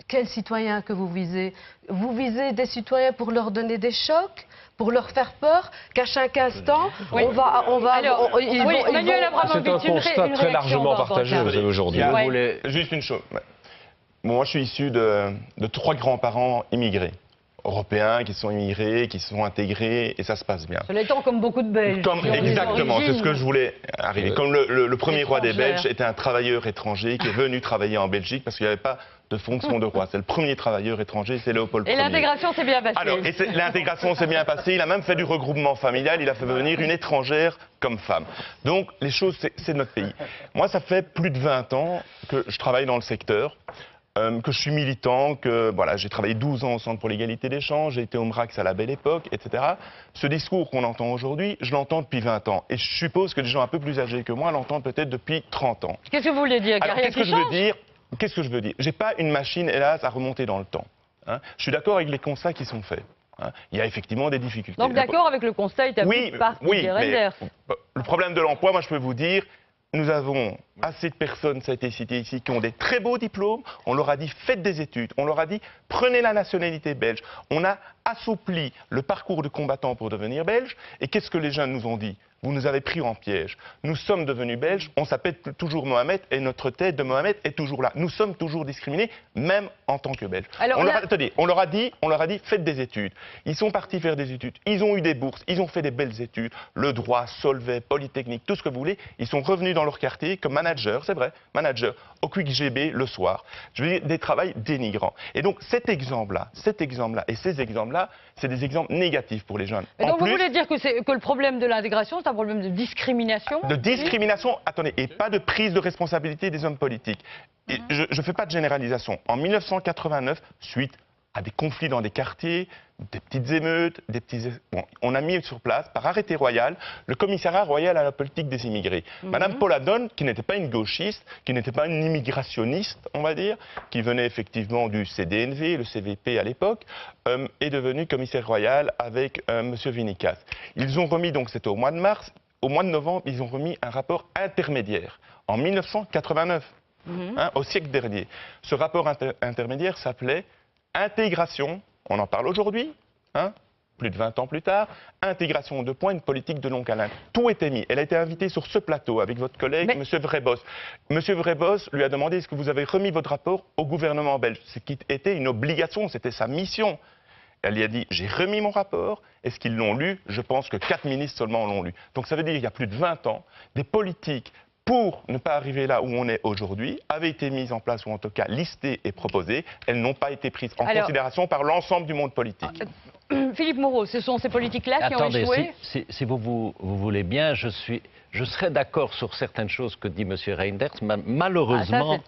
[SPEAKER 8] Quels citoyens que vous visez? Vous visez des citoyens pour leur donner des chocs, pour leur faire peur, qu'à chaque instant, on va...
[SPEAKER 1] Emmanuel Abramovic,
[SPEAKER 3] c'est un constat très largement partagé aujourd'hui.
[SPEAKER 9] Juste une chose. Moi, je suis issu de 3 grands-parents immigrés. Européens qui sont immigrés, qui sont intégrés, et ça se passe bien.
[SPEAKER 1] Cela étant comme beaucoup de Belges.
[SPEAKER 9] Exactement, c'est ce que je voulais arriver. Comme le premier roi des Belges était un travailleur étranger qui est venu travailler en Belgique parce qu'il n'y avait pas de fonction de roi. C'est le premier travailleur étranger, c'est Léopold Ier.
[SPEAKER 1] Et l'intégration s'est bien passée.
[SPEAKER 9] Alors, l'intégration s'est bien passée, il a même fait du regroupement familial, il a fait venir une étrangère comme femme. Donc, les choses, c'est notre pays. Moi, ça fait plus de 20 ans que je travaille dans le secteur. Que je suis militant, que voilà, j'ai travaillé 12 ans au Centre pour l'égalité des chances, j'ai été au MRAX à la belle époque, etc. Ce discours qu'on entend aujourd'hui, je l'entends depuis 20 ans. Et je suppose que des gens un peu plus âgés que moi l'entendent peut-être depuis 30 ans.
[SPEAKER 1] Qu'est-ce que vous voulez dire?
[SPEAKER 9] Qu'est-ce que je veux dire? J'ai pas une machine, hélas, à remonter dans le temps. Hein. Je suis d'accord avec les constats qui sont faits. Hein. Il y a effectivement des difficultés.
[SPEAKER 1] Donc d'accord avec le constat établi par Didier Reynders.
[SPEAKER 9] Le problème de l'emploi, moi je peux vous dire, nous avons assez de personnes, ça a été cité ici, qui ont des très beaux diplômes. On leur a dit faites des études. On leur a dit prenez la nationalité belge. On a assoupli le parcours de combattant pour devenir belge. Et qu'est-ce que les jeunes nous ont dit? Vous nous avez pris en piège. Nous sommes devenus belges, on s'appelle toujours Mohamed et notre tête de Mohamed est toujours là. Nous sommes toujours discriminés, même en tant que Belges. Attendez, on leur a dit, faites des études. Ils sont partis faire des études. Ils ont eu des bourses, ils ont fait des belles études. Le droit, Solvay, Polytechnique, tout ce que vous voulez. Ils sont revenus dans leur quartier comme managers, c'est vrai, managers, au Quick GB le soir. Je veux dire, des travails dénigrants. Et donc cet exemple-là et ces exemples-là, c'est des exemples négatifs pour les jeunes.
[SPEAKER 1] Et donc vous voulez dire que le problème de l'intégration, c'est un problème de discrimination.
[SPEAKER 9] De discrimination, attendez, et pas de prise de responsabilité des hommes politiques. Et je ne fais pas de généralisation. En 1989, suite à des conflits dans des quartiers, des petites émeutes, bon, on a mis sur place, par arrêté royal, le commissariat royal à la politique des immigrés. Madame Paula Donne, qui n'était pas une gauchiste, qui n'était pas une immigrationniste, on va dire, qui venait effectivement du CDNV, le CVP à l'époque, est devenue commissaire royal avec M. Vinicas. Ils ont remis, donc c'était au mois de mars, au mois de novembre, ils ont remis un rapport intermédiaire, en 1989, au siècle dernier. Ce rapport intermédiaire s'appelait Intégration, on en parle aujourd'hui, plus de 20 ans plus tard, intégration de points, une politique de long câlin. Tout était mis. Elle a été invitée sur ce plateau avec votre collègue, M. Vrebos. M. Vrebos lui a demandé est-ce que vous avez remis votre rapport au gouvernement belge, ce qui était une obligation, c'était sa mission. Elle lui a dit j'ai remis mon rapport. Est-ce qu'ils l'ont lu? Je pense que 4 ministres seulement l'ont lu. Donc ça veut dire qu'il y a plus de 20 ans, des politiques pour ne pas arriver là où on est aujourd'hui, avaient été mises en place, ou en tout cas listées et proposées. Elles n'ont pas été prises en considération par l'ensemble du monde politique.
[SPEAKER 1] Philippe Moreau, ce sont ces politiques-là qui ont échoué?
[SPEAKER 2] Si vous voulez bien, je serais d'accord sur certaines choses que dit M. Reinders. Malheureusement,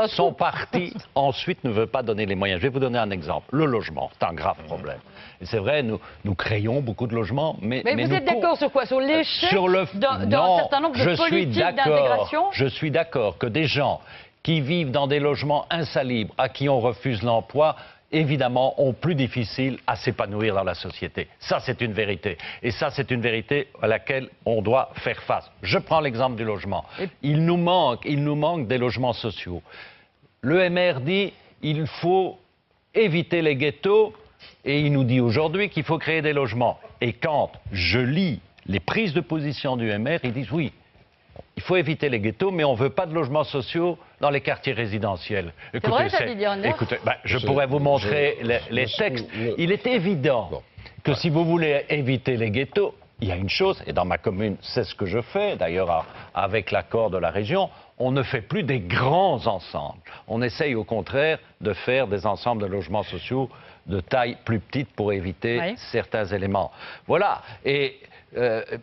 [SPEAKER 2] son parti ensuite ne veut pas donner les moyens. Je vais vous donner un exemple. Le logement, c'est un grave problème. Et c'est vrai, nous créons beaucoup de logements, mais
[SPEAKER 1] vous êtes d'accord sur quoi? Sur l'échec d'un certain nombre de politiques d'intégration?
[SPEAKER 2] Je suis d'accord que des gens qui vivent dans des logements insalubres, à qui on refuse l'emploi, évidemment, ont plus difficile à s'épanouir dans la société. Ça, c'est une vérité. Et ça, c'est une vérité à laquelle on doit faire face. Je prends l'exemple du logement. Il nous manque des logements sociaux. Le MR dit il faut éviter les ghettos et il nous dit aujourd'hui qu'il faut créer des logements. Et quand je lis les prises de position du MR, ils disent oui, il faut éviter les ghettos, mais on ne veut pas de logements sociaux dans les quartiers résidentiels.
[SPEAKER 1] C'est vrai, ça, Didier Reynders ?
[SPEAKER 2] Écoutez, je pourrais vous montrer les textes. Il est évident que si vous voulez éviter les ghettos, il y a une chose, et dans ma commune, c'est ce que je fais, d'ailleurs avec l'accord de la région, on ne fait plus des grands ensembles. On essaye au contraire de faire des ensembles de logements sociaux de taille plus petite pour éviter certains éléments. Voilà.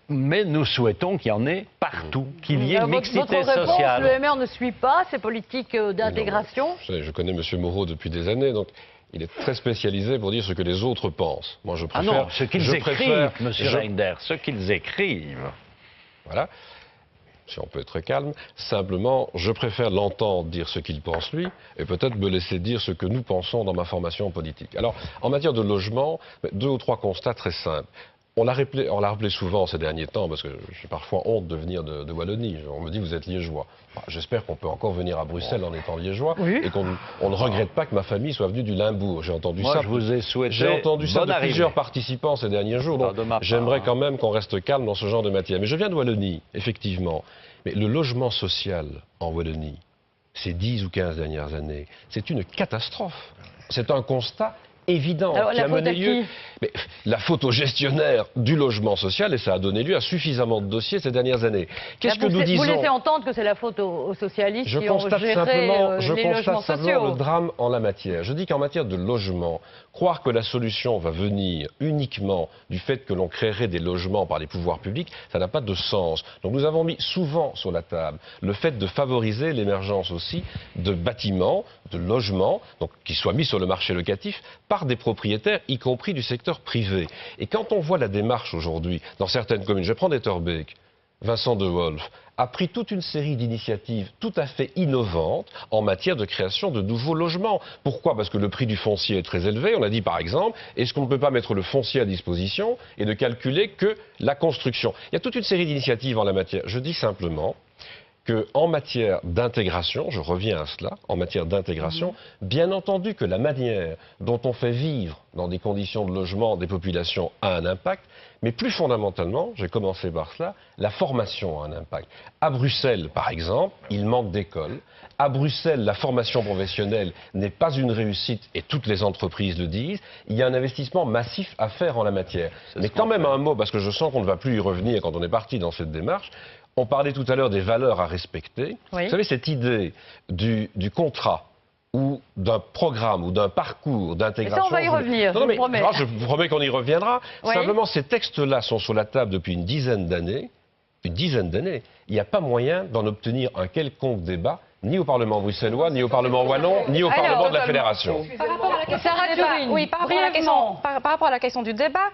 [SPEAKER 2] Mais nous souhaitons qu'il y en ait partout, qu'il y ait une mixité sociale.
[SPEAKER 1] Le MR ne suit pas ces politiques d'intégration?
[SPEAKER 3] Je connais M. Moreau depuis des années, donc il est très spécialisé pour dire ce que les autres pensent. Moi, je préfère...
[SPEAKER 2] Ah non, ce qu'ils écrivent, M. Reinders, ce qu'ils écrivent.
[SPEAKER 3] Voilà. Si on peut être calme, simplement, je préfère l'entendre dire ce qu'il pense lui, et peut-être me laisser dire ce que nous pensons dans ma formation politique. Alors, en matière de logement, 2 ou 3 constats très simples. On l'a rappelé souvent ces derniers temps, parce que j'ai parfois honte de venir de Wallonie. On me dit, vous êtes liégeois. J'espère qu'on peut encore venir à Bruxelles en étant liégeois, et qu'on ne regrette pas que ma famille soit venue du Limbourg. J'ai entendu ça.
[SPEAKER 2] Je vous ai souhaité
[SPEAKER 3] J'ai entendu ça de plusieurs participants ces derniers jours, donc j'aimerais quand même qu'on reste calme dans ce genre de matière. Mais je viens de Wallonie, effectivement. Mais le logement social en Wallonie, ces 10 ou 15 dernières années, c'est une catastrophe. C'est un constat évident qui a mené lieu. Mais la faute au gestionnaire du logement social, et ça a donné lieu à suffisamment de dossiers ces dernières années. Qu'est-ce que nous disons?
[SPEAKER 1] Vous laissez entendre que c'est la faute aux socialistes qui ont géré les logements sociaux.
[SPEAKER 3] Le drame en la matière. Je dis qu'en matière de logement, croire que la solution va venir uniquement du fait que l'on créerait des logements par les pouvoirs publics, ça n'a pas de sens. Donc nous avons mis souvent sur la table le fait de favoriser l'émergence aussi de bâtiments, de logements, donc qui soient mis sur le marché locatif par des propriétaires, y compris du secteur privé. Et quand on voit la démarche aujourd'hui dans certaines communes, je prends d'Etterbeek, Vincent De Wolf a pris toute une série d'initiatives tout à fait innovantes en matière de création de nouveaux logements. Pourquoi? Parce que le prix du foncier est très élevé. On a dit par exemple, est-ce qu'on ne peut pas mettre le foncier à disposition et ne calculer que la construction? Il y a toute une série d'initiatives en la matière. Je dis simplement qu'en matière d'intégration, je reviens à cela, en matière d'intégration, bien entendu que la manière dont on fait vivre dans des conditions de logement des populations a un impact, mais plus fondamentalement, j'ai commencé par cela, la formation a un impact. À Bruxelles, par exemple, il manque d'écoles. À Bruxelles, la formation professionnelle n'est pas une réussite, et toutes les entreprises le disent. Il y a un investissement massif à faire en la matière. Mais quand même un mot, parce que je sens qu'on ne va plus y revenir quand on est parti dans cette démarche. On parlait tout à l'heure des valeurs à respecter. Oui. Vous savez, cette idée du contrat ou d'un programme ou d'un parcours d'intégration.
[SPEAKER 1] Ça, on va y revenir,
[SPEAKER 3] Non,
[SPEAKER 1] je
[SPEAKER 3] mais,
[SPEAKER 1] vous promets.
[SPEAKER 3] je vous promets qu'on y reviendra.
[SPEAKER 1] Oui.
[SPEAKER 3] Simplement, ces textes-là sont sur la table depuis une dizaine d'années. Une dizaine d'années. Il n'y a pas moyen d'en obtenir un quelconque débat, ni au Parlement bruxellois, ni au Parlement wallon, ni au Parlement de la Fédération.
[SPEAKER 5] Par rapport à la question
[SPEAKER 1] Sarah
[SPEAKER 5] du débat,
[SPEAKER 1] Turine,
[SPEAKER 5] oui, par rapport à la question du débat,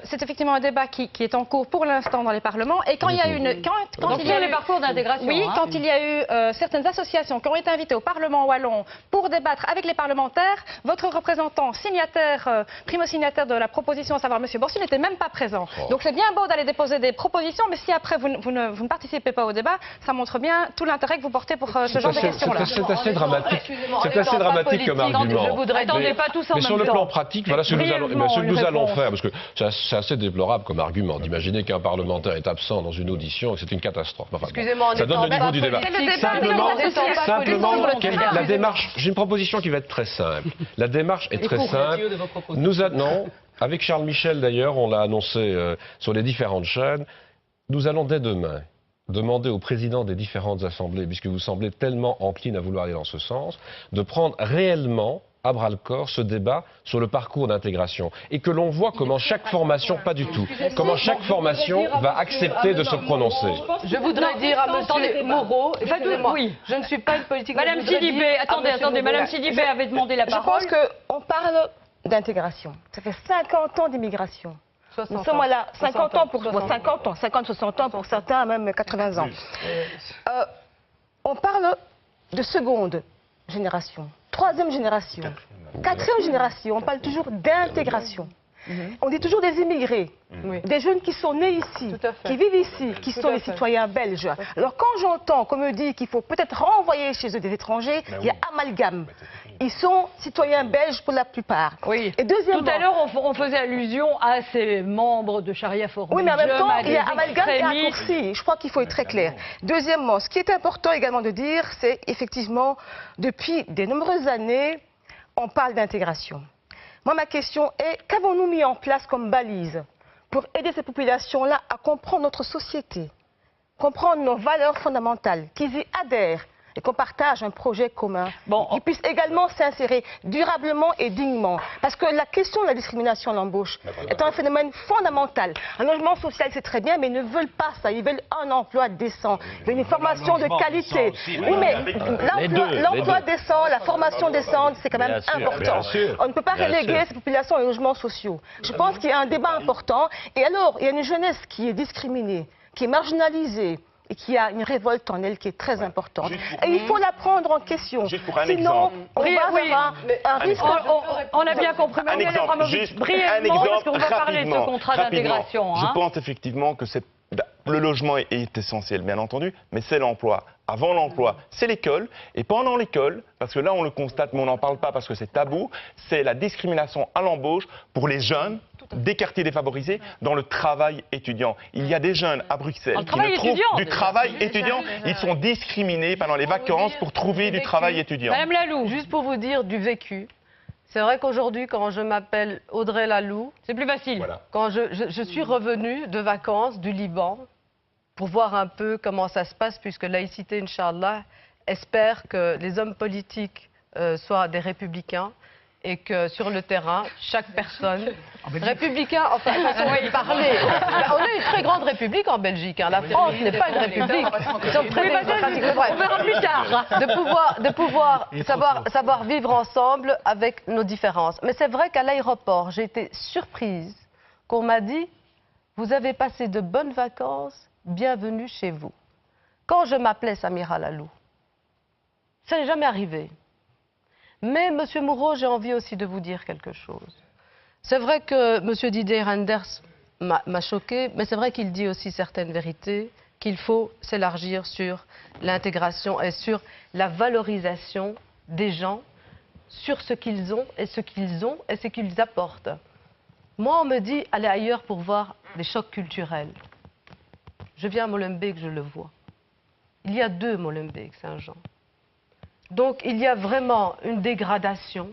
[SPEAKER 5] c'est effectivement un débat qui est en cours pour l'instant dans les parlements. Et quand il y a
[SPEAKER 1] Donc
[SPEAKER 5] il y a
[SPEAKER 1] sur les
[SPEAKER 5] eu-
[SPEAKER 1] parcours d'intégration.
[SPEAKER 5] Oui,
[SPEAKER 1] hein.
[SPEAKER 5] quand il y a eu certaines associations qui ont été invitées au Parlement wallon pour débattre avec les parlementaires, votre représentant signataire, primo-signataire de la proposition, à savoir M. Borsu, n'était même pas présent. Donc c'est bien beau d'aller déposer des propositions, mais si après vous ne participez pas au débat, ça montre bien tout l'intérêt que vous portez pour ce genre de questions-là.
[SPEAKER 3] C'est assez dramatique. C'est assez dramatique comme argument.
[SPEAKER 1] Je voudrais attendez pas tous en
[SPEAKER 3] Mais
[SPEAKER 1] même
[SPEAKER 3] sur le
[SPEAKER 1] temps.
[SPEAKER 3] plan pratique, voilà ce que
[SPEAKER 1] Brièvement,
[SPEAKER 3] nous allons
[SPEAKER 1] réponse.
[SPEAKER 3] faire, parce que c'est assez déplorable comme argument d'imaginer qu'un parlementaire est absent dans une audition et que c'est une catastrophe. Enfin,
[SPEAKER 8] Excusez-moi, on
[SPEAKER 3] ça
[SPEAKER 8] est
[SPEAKER 3] donne
[SPEAKER 8] en
[SPEAKER 3] le niveau du
[SPEAKER 8] débat
[SPEAKER 3] débat.
[SPEAKER 8] politique.
[SPEAKER 3] Simplement,
[SPEAKER 8] Simplement,
[SPEAKER 3] la démarche, j'ai une proposition qui va être très simple. La démarche est très simple. Non, avec Charles Michel d'ailleurs, on l'a annoncé sur les différentes chaînes, nous allons dès demain demander au président des différentes assemblées, puisque vous semblez tellement encline à vouloir aller dans ce sens, de prendre réellement à bras-le-corps ce débat sur le parcours d'intégration et que l'on voit comment chaque formation, pas du tout, comment chaque formation va accepter de se prononcer.
[SPEAKER 8] Je voudrais dire à M. Moreau, excusez-moi,
[SPEAKER 1] oui.
[SPEAKER 8] je ne suis pas une politique.
[SPEAKER 1] Madame
[SPEAKER 8] je voudrais
[SPEAKER 1] Sidibé,
[SPEAKER 8] dire à
[SPEAKER 1] attendez,
[SPEAKER 8] monsieur Moreau.
[SPEAKER 1] Madame Sidibé avait demandé la
[SPEAKER 6] Je
[SPEAKER 1] parole.
[SPEAKER 6] pense qu'on parle d'intégration. Ça fait 50 ans d'immigration. Nous sommes là, 50 ans pour 50 ans, 50, 60 ans pour certains, même 80 ans. On parle de seconde génération, troisième génération, quatrième génération. On parle toujours d'intégration. On dit toujours des immigrés, des jeunes qui sont nés ici,
[SPEAKER 8] Tout à fait.
[SPEAKER 6] qui vivent ici, qui sont les citoyens belges. Alors quand j'entends qu'on me dit qu'il faut peut-être renvoyer chez eux des étrangers, il y a amalgame. Ils sont citoyens belges pour la plupart.
[SPEAKER 1] Oui.
[SPEAKER 6] Et deuxièmement,
[SPEAKER 1] Tout à l'heure, on faisait allusion à ces membres de Sharia Forum.
[SPEAKER 6] oui, mais en même temps, il y a
[SPEAKER 1] des
[SPEAKER 6] amalgame et
[SPEAKER 1] extrémistes.
[SPEAKER 6] raccourci. Je crois qu'il faut être très clair. Deuxièmement, ce qui est important également de dire, c'est effectivement, depuis de nombreuses années, on parle d'intégration. Moi, ma question est, qu'avons-nous mis en place comme balise pour aider ces populations-là à comprendre notre société, comprendre nos valeurs fondamentales, qu'ils y adhèrent et qu'on partage un projet commun, qu'ils puissent également s'insérer durablement et dignement. Parce que la question de la discrimination à l'embauche est un phénomène fondamental. Un logement social, c'est très bien, mais ils ne veulent pas ça. Ils veulent un emploi décent, ils veulent une formation de qualité. Oui, mais l'emploi décent, la formation décente, c'est quand même important. On ne peut pas reléguer ces populations aux logements sociaux. Je pense qu'il y a un débat important. Et alors, il y a une jeunesse qui est discriminée, qui est marginalisée, et qui a une révolte en elle qui est très importante. Et il faut la prendre en question.
[SPEAKER 9] Juste pour un
[SPEAKER 6] Sinon,
[SPEAKER 9] exemple.
[SPEAKER 6] on va avoir un risque.
[SPEAKER 1] On a bien compris. Mais
[SPEAKER 9] Un
[SPEAKER 1] Olivier
[SPEAKER 9] exemple,
[SPEAKER 1] Abramovich,
[SPEAKER 9] juste un
[SPEAKER 1] brièvement, parce qu'on va
[SPEAKER 9] exemple,
[SPEAKER 1] parler de ce contrat d'intégration.
[SPEAKER 9] Je pense effectivement que le logement est essentiel, bien entendu, mais c'est l'emploi. Avant l'emploi, c'est l'école. Et pendant l'école, parce que là on le constate, mais on n'en parle pas parce que c'est tabou, c'est la discrimination à l'embauche pour les jeunes des quartiers défavorisés dans le travail étudiant. Il y a des jeunes à Bruxelles qui ne trouvent du travail étudiant. Ils sont discriminés pendant les vacances pour trouver du travail étudiant.
[SPEAKER 1] Madame Lalou,
[SPEAKER 8] Juste pour vous dire du vécu. C'est vrai qu'aujourd'hui, quand je m'appelle Audrey Lalou,
[SPEAKER 1] c'est plus facile.
[SPEAKER 8] quand je suis revenue de vacances du Liban pour voir un peu comment ça se passe, puisque laïcité, Inch'Allah, espère que les hommes politiques soient des républicains et que sur le terrain, chaque personne... Républicain, enfin, façon de parler. On a une très grande république en Belgique. Hein. La France n'est pas une république. Nous sommes très démocratiques.
[SPEAKER 1] On verra plus tard.
[SPEAKER 8] De pouvoir savoir vivre ensemble avec nos différences. Mais c'est vrai qu'à l'aéroport, j'ai été surprise qu'on m'a dit « Vous avez passé de bonnes vacances, bienvenue chez vous ». Quand je m'appelais Samira Lalou, ça n'est jamais arrivé. Mais, Monsieur Moreau, j'ai envie aussi de vous dire quelque chose. C'est vrai que M. Didier Reynders m'a choqué, mais c'est vrai qu'il dit aussi certaines vérités, qu'il faut s'élargir sur l'intégration et sur la valorisation des gens, sur ce qu'ils ont et ce qu'ils apportent. Moi, on me dit, allez ailleurs pour voir des chocs culturels. Je viens à Molenbeek, je le vois. Il y a 2 Molenbeek, Saint-Jean. Donc, il y a vraiment une dégradation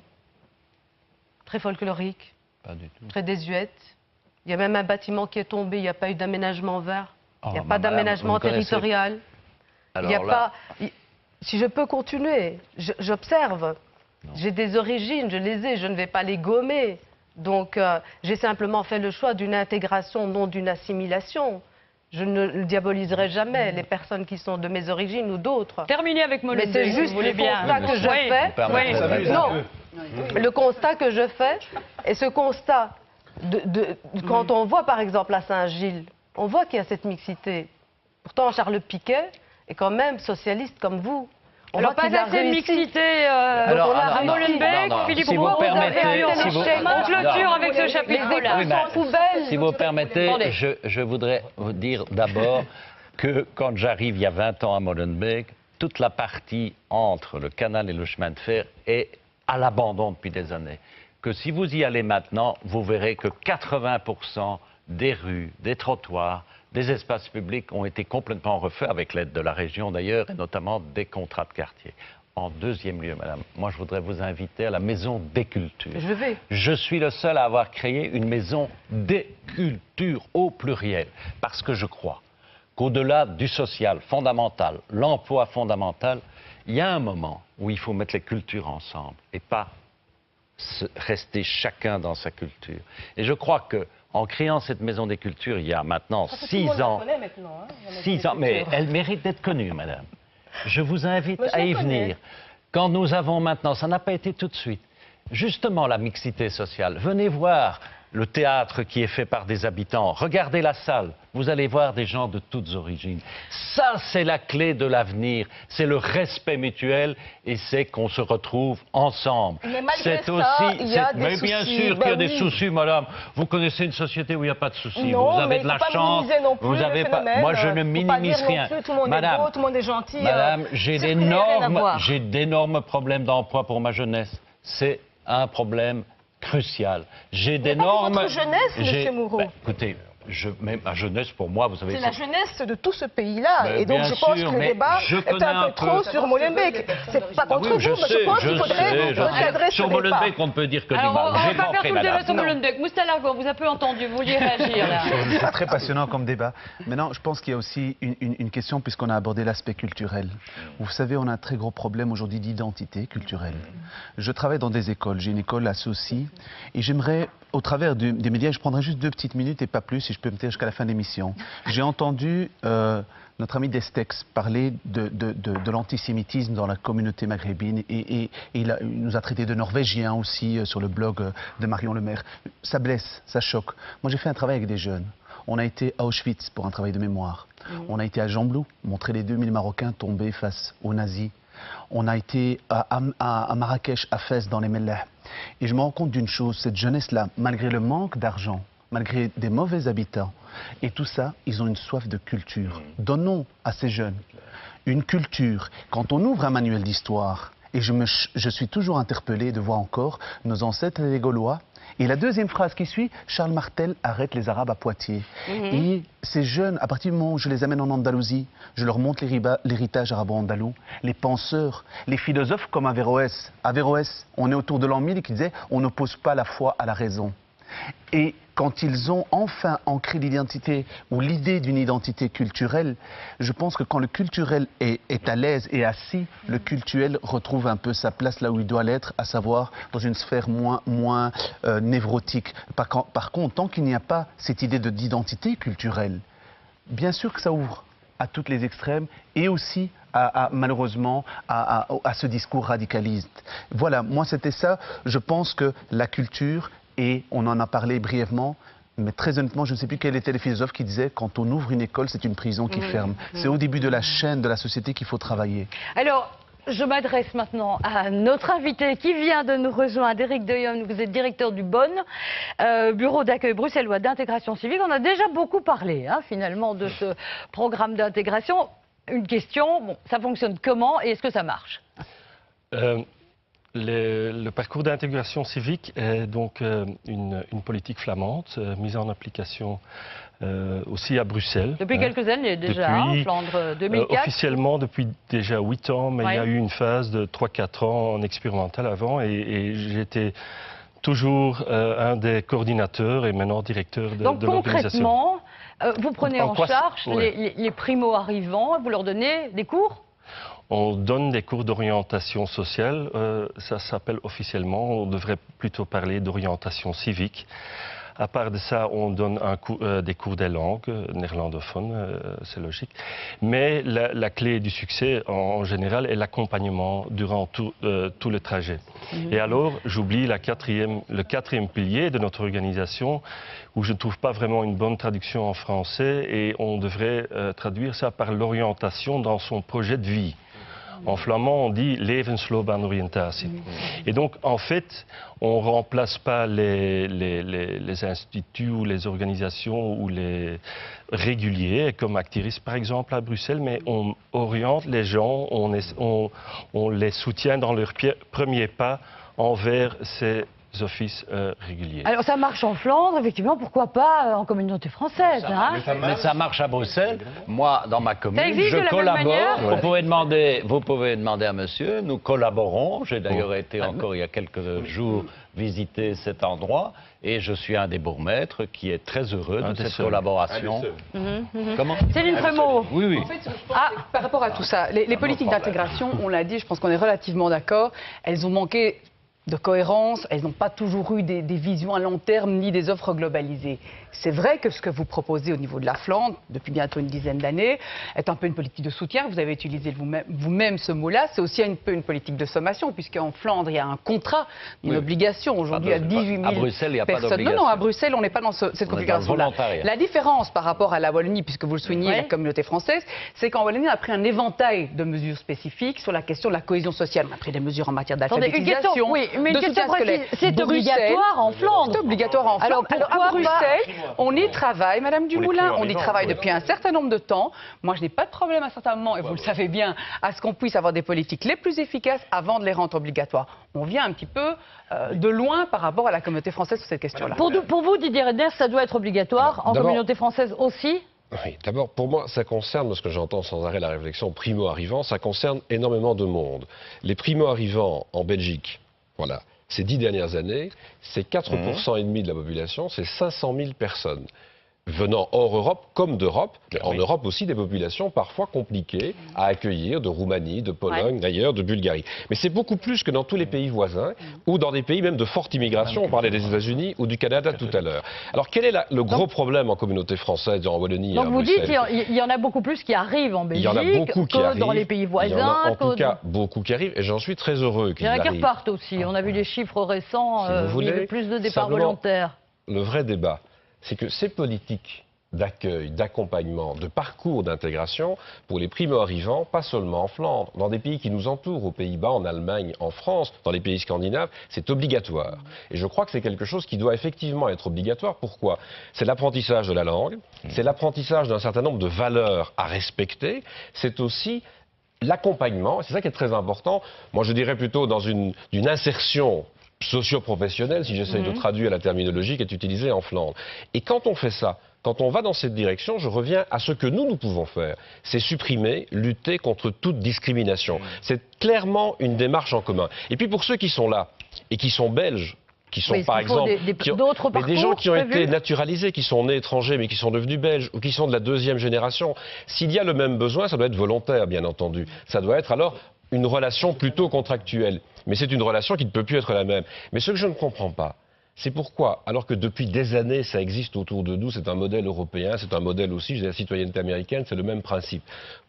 [SPEAKER 8] très folklorique, très désuète. Il y a même un bâtiment qui est tombé, il n'y a pas eu d'aménagement vert, il n'y a pas d'aménagement territorial. Il n'y a pas... Si je peux continuer, j'observe J'ai des origines, je les ai, je ne vais pas les gommer. Donc, j'ai simplement fait le choix d'une intégration, non d'une assimilation. Je ne diaboliserai jamais les personnes qui sont de mes origines ou d'autres.
[SPEAKER 1] Terminez avec Molenbeek.
[SPEAKER 8] Mais c'est juste le constat que je fais. Non, le constat que je fais, et ce constat, quand on voit par exemple à Saint-Gilles, on voit qu'il y a cette mixité. Pourtant, Charles Piquet est quand même socialiste comme vous.
[SPEAKER 1] Alors, pas assez de mixité à Molenbeek, Philippe Roux, vous avez on clôture avec ce chapitre-là.
[SPEAKER 2] Si vous permettez, je voudrais vous dire d'abord que quand j'arrive il y a 20 ans à Molenbeek, toute la partie entre le canal et le chemin de fer est à l'abandon depuis des années. Que si vous y allez maintenant, vous verrez que 80% des rues, des trottoirs, des espaces publics ont été complètement refaits, avec l'aide de la région d'ailleurs, et notamment des contrats de quartier. En deuxième lieu, madame, moi je voudrais vous inviter à la Maison des Cultures.
[SPEAKER 8] Je vais.
[SPEAKER 2] Je suis le seul à avoir créé une Maison des Cultures au pluriel, parce que je crois qu'au-delà du social fondamental, l'emploi fondamental, il y a un moment où il faut mettre les cultures ensemble et pas rester chacun dans sa culture. Et je crois que en créant cette Maison des Cultures, il y a maintenant 6 ans... 6 ans, mais elle mérite d'être connue, madame. Je vous invite à y venir. Quand nous avons maintenant, ça n'a pas été tout de suite, justement la mixité sociale. Venez voir le théâtre qui est fait par des habitants. Regardez la salle, vous allez voir des gens de toutes origines. Ça, c'est la clé de l'avenir. C'est le respect mutuel et c'est qu'on se retrouve ensemble.
[SPEAKER 6] Mais malgré ça, il y a des soucis.
[SPEAKER 2] Mais bien sûr qu'il y a des soucis, madame. Vous connaissez une société où il n'y a pas de soucis.
[SPEAKER 6] Non,
[SPEAKER 2] vous avez de la chance. Vous avez pas... Moi, je ne minimise rien.
[SPEAKER 6] Tout le monde est beau, tout le monde est gentil.
[SPEAKER 2] Madame, j'ai d'énormes problèmes d'emploi pour ma jeunesse. C'est un problème crucial. J'ai d'énormes...
[SPEAKER 6] Votre jeunesse, M. Moreau.
[SPEAKER 2] Écoutez, mais ma jeunesse, pour moi, vous savez...
[SPEAKER 6] C'est la jeunesse de tout ce pays-là. Et donc, je pense que le débat est un peu trop sur Molenbeek. C'est pas contre vous, mais je pense qu'il faudrait recadrer ce
[SPEAKER 2] Sur Molenbeek, on ne peut dire que du mal.
[SPEAKER 1] On va pas faire tout le débat sur Molenbeek. Moustapha, vous avez peu entendu, vous vouliez réagir, là.
[SPEAKER 7] C'est très passionnant comme débat. Maintenant, je pense qu'il y a aussi une question, puisqu'on a abordé l'aspect culturel. Vous savez, on a un très gros problème aujourd'hui d'identité culturelle. Je travaille dans des écoles. J'ai une école à Saucy. Et j'aimerais, au travers des médias, je prendrai juste 2 petites minutes et pas plus, si je peux me taire jusqu'à la fin de l'émission. J'ai entendu notre ami Destex parler de l'antisémitisme dans la communauté maghrébine et il nous a traité de Norvégiens aussi sur le blog de Marion Lemaire. Ça blesse, ça choque. Moi, j'ai fait un travail avec des jeunes. On a été à Auschwitz pour un travail de mémoire. On a été à Gembloux, montrer les 2000 Marocains tombés face aux nazis. On a été à Marrakech, à Fès, dans les Mellahs. Et je me rends compte d'une chose, cette jeunesse-là, malgré le manque d'argent, malgré des mauvais habitants, et tout ça, ils ont une soif de culture. Donnons à ces jeunes une culture. Quand on ouvre un manuel d'histoire, et je suis toujours interpellé de voir encore nos ancêtres les Gaulois. Et la deuxième phrase qui suit, Charles Martel arrête les Arabes à Poitiers. Et ces jeunes, à partir du moment où je les amène en Andalousie, je leur montre l'héritage arabo-andalou, les penseurs, les philosophes comme Averroès. Averroès, on est autour de l'an 1000 qui disait « on n'oppose pas la foi à la raison ». Et quand ils ont enfin ancré l'identité ou l'idée d'une identité culturelle, je pense que quand le culturel est à l'aise et assis, le culturel retrouve un peu sa place là où il doit l'être, à savoir dans une sphère moins névrotique. Par contre, tant qu'il n'y a pas cette idée d'identité culturelle, bien sûr que ça ouvre à toutes les extrêmes et aussi malheureusement à ce discours radicaliste. Voilà, moi c'était ça. Je pense que la culture, et on en a parlé brièvement, mais très honnêtement, je ne sais plus quel était le philosophe qui disait « quand on ouvre une école, c'est une prison qui ferme ». C'est au début de la chaîne de la société qu'il faut travailler.
[SPEAKER 1] Alors, je m'adresse maintenant à notre invité qui vient de nous rejoindre, Éric Deyon. Vous êtes directeur du BON, Bureau d'accueil bruxellois d'intégration civique. On a déjà beaucoup parlé, finalement, de ce programme d'intégration. Une question, bon, ça fonctionne comment et est-ce que ça marche?
[SPEAKER 10] Le parcours d'intégration civique est donc une politique flamande mise en application aussi à Bruxelles.
[SPEAKER 1] Depuis quelques années déjà, Flandre 2004.
[SPEAKER 10] Officiellement depuis déjà 8 ans, mais il y a eu une phase de 3-4 ans en expérimental avant et j'étais toujours un des coordinateurs et maintenant directeur de l'organisation.
[SPEAKER 1] Donc concrètement, vous prenez en charge les primo-arrivants, vous leur donnez des cours?
[SPEAKER 10] On donne des cours d'orientation sociale, ça s'appelle officiellement, on devrait plutôt parler d'orientation civique. À part de ça, on donne des cours des langues néerlandophones, c'est logique. Mais la clé du succès, en général, est l'accompagnement durant tout le trajet. Et alors, j'oublie le quatrième pilier de notre organisation, où je ne trouve pas vraiment une bonne traduction en français, et on devrait traduire ça par l'orientation dans son projet de vie. En flamand, on dit levensloopbaanoriëntatie. Et donc, en fait, on ne remplace pas les instituts ou les organisations ou les réguliers, comme Actiris par exemple à Bruxelles, mais on oriente les gens, on les soutient dans leur premier pas envers ces offices réguliers.
[SPEAKER 1] Alors ça marche en Flandre, effectivement, pourquoi pas en communauté française,
[SPEAKER 2] Mais ça marche à Bruxelles. Moi, dans ma commune,
[SPEAKER 1] existe de la
[SPEAKER 2] je
[SPEAKER 1] même manière
[SPEAKER 2] collabore. Vous pouvez demander à monsieur, nous collaborons. J'ai d'ailleurs été encore il y a quelques jours visiter cet endroit et je suis un des bourgmestres qui est très heureux de cette collaboration. Comment?
[SPEAKER 1] Céline Crémaud.
[SPEAKER 2] Oui, oui.
[SPEAKER 4] En fait, par rapport à tout ça, les politiques d'intégration, on l'a dit, je pense qu'on est relativement d'accord, elles ont manqué de cohérence, elles n'ont pas toujours eu des visions à long terme ni des offres globalisées. C'est vrai que ce que vous proposez au niveau de la Flandre, depuis bientôt une dizaine d'années, est un peu une politique de soutien. Vous avez utilisé vous-même ce mot-là. C'est aussi un peu une politique de sommation, puisqu'en Flandre, il y a un contrat, une obligation. Aujourd'hui, à 18 000
[SPEAKER 2] à Bruxelles, il n'y a pas d'obligation.
[SPEAKER 4] Non, à Bruxelles, on n'est pas dans cette configuration-là. La différence par rapport à la Wallonie, puisque vous le soulignez, la communauté française, c'est qu'en Wallonie, on a pris un éventail de mesures spécifiques sur la question de la cohésion sociale. On a pris des mesures en matière d'alphabétisation.
[SPEAKER 1] Oui, mais une question précise. C'est obligatoire en Flandre.
[SPEAKER 4] C'est obligatoire en Flandre. Alors à Bruxelles, on y travaille, Madame Dumoulin, on y travaille depuis un certain nombre de temps. Moi, je n'ai pas de problème à un certain moment, et vous le savez bien, à ce qu'on puisse avoir des politiques les plus efficaces avant de les rendre obligatoires. On vient un petit peu de loin par rapport à la communauté française sur cette question-là.
[SPEAKER 1] Pour vous, Didier Renders, ça doit être obligatoire en communauté française aussi?
[SPEAKER 3] Oui, d'abord, pour moi, ça concerne, parce que j'entends sans arrêt la réflexion primo-arrivants, ça concerne énormément de monde. Les primo-arrivants en Belgique, voilà, ces 10 dernières années, c'est 4% et demi de la population, c'est 500 000 personnes venant hors Europe comme d'Europe, mais en Europe aussi des populations parfois compliquées à accueillir, de Roumanie, de Pologne, d'ailleurs, de Bulgarie. Mais c'est beaucoup plus que dans tous les pays voisins, ou dans des pays même de forte immigration, on parlait des États-Unis ou du Canada tout à l'heure. Alors quel est le gros problème en communauté française, en Wallonie et à
[SPEAKER 1] vous
[SPEAKER 3] Bruxelles?
[SPEAKER 1] dites qu'il y en a beaucoup plus qui arrivent en Belgique,
[SPEAKER 3] il y en a beaucoup qui arrivent,
[SPEAKER 1] dans les pays voisins.
[SPEAKER 3] Il y en a en tout cas beaucoup qui arrivent, et j'en suis très heureux qu'ils arrivent.
[SPEAKER 1] Il y en a qui repartent aussi, on a vu les chiffres récents, il y avait plus de départs volontaires.
[SPEAKER 3] Le vrai débat, c'est que ces politiques d'accueil, d'accompagnement, de parcours d'intégration pour les primo-arrivants, pas seulement en Flandre, dans des pays qui nous entourent, aux Pays-Bas, en Allemagne, en France, dans les pays scandinaves, c'est obligatoire. Et je crois que c'est quelque chose qui doit effectivement être obligatoire. Pourquoi? C'est l'apprentissage de la langue, c'est l'apprentissage d'un certain nombre de valeurs à respecter, c'est aussi l'accompagnement, c'est ça qui est très important. Moi, je dirais plutôt dans une insertion socio-professionnelle, si j'essaye de traduire la terminologie qui est utilisée en Flandre. Et quand on fait ça, quand on va dans cette direction, je reviens à ce que nous pouvons faire. C'est supprimer, lutter contre toute discrimination. C'est clairement une démarche en commun. Et puis pour ceux qui sont là, et qui sont belges, qui sont par exemple des gens qui ont été naturalisés, qui sont nés étrangers mais qui sont devenus belges, ou qui sont de la deuxième génération, s'il y a le même besoin, ça doit être volontaire, bien entendu. Ça doit être alors une relation plutôt contractuelle. Mais c'est une relation qui ne peut plus être la même. Mais ce que je ne comprends pas, c'est pourquoi, alors que depuis des années, ça existe autour de nous, c'est un modèle européen, c'est un modèle aussi de la citoyenneté américaine, c'est le même principe.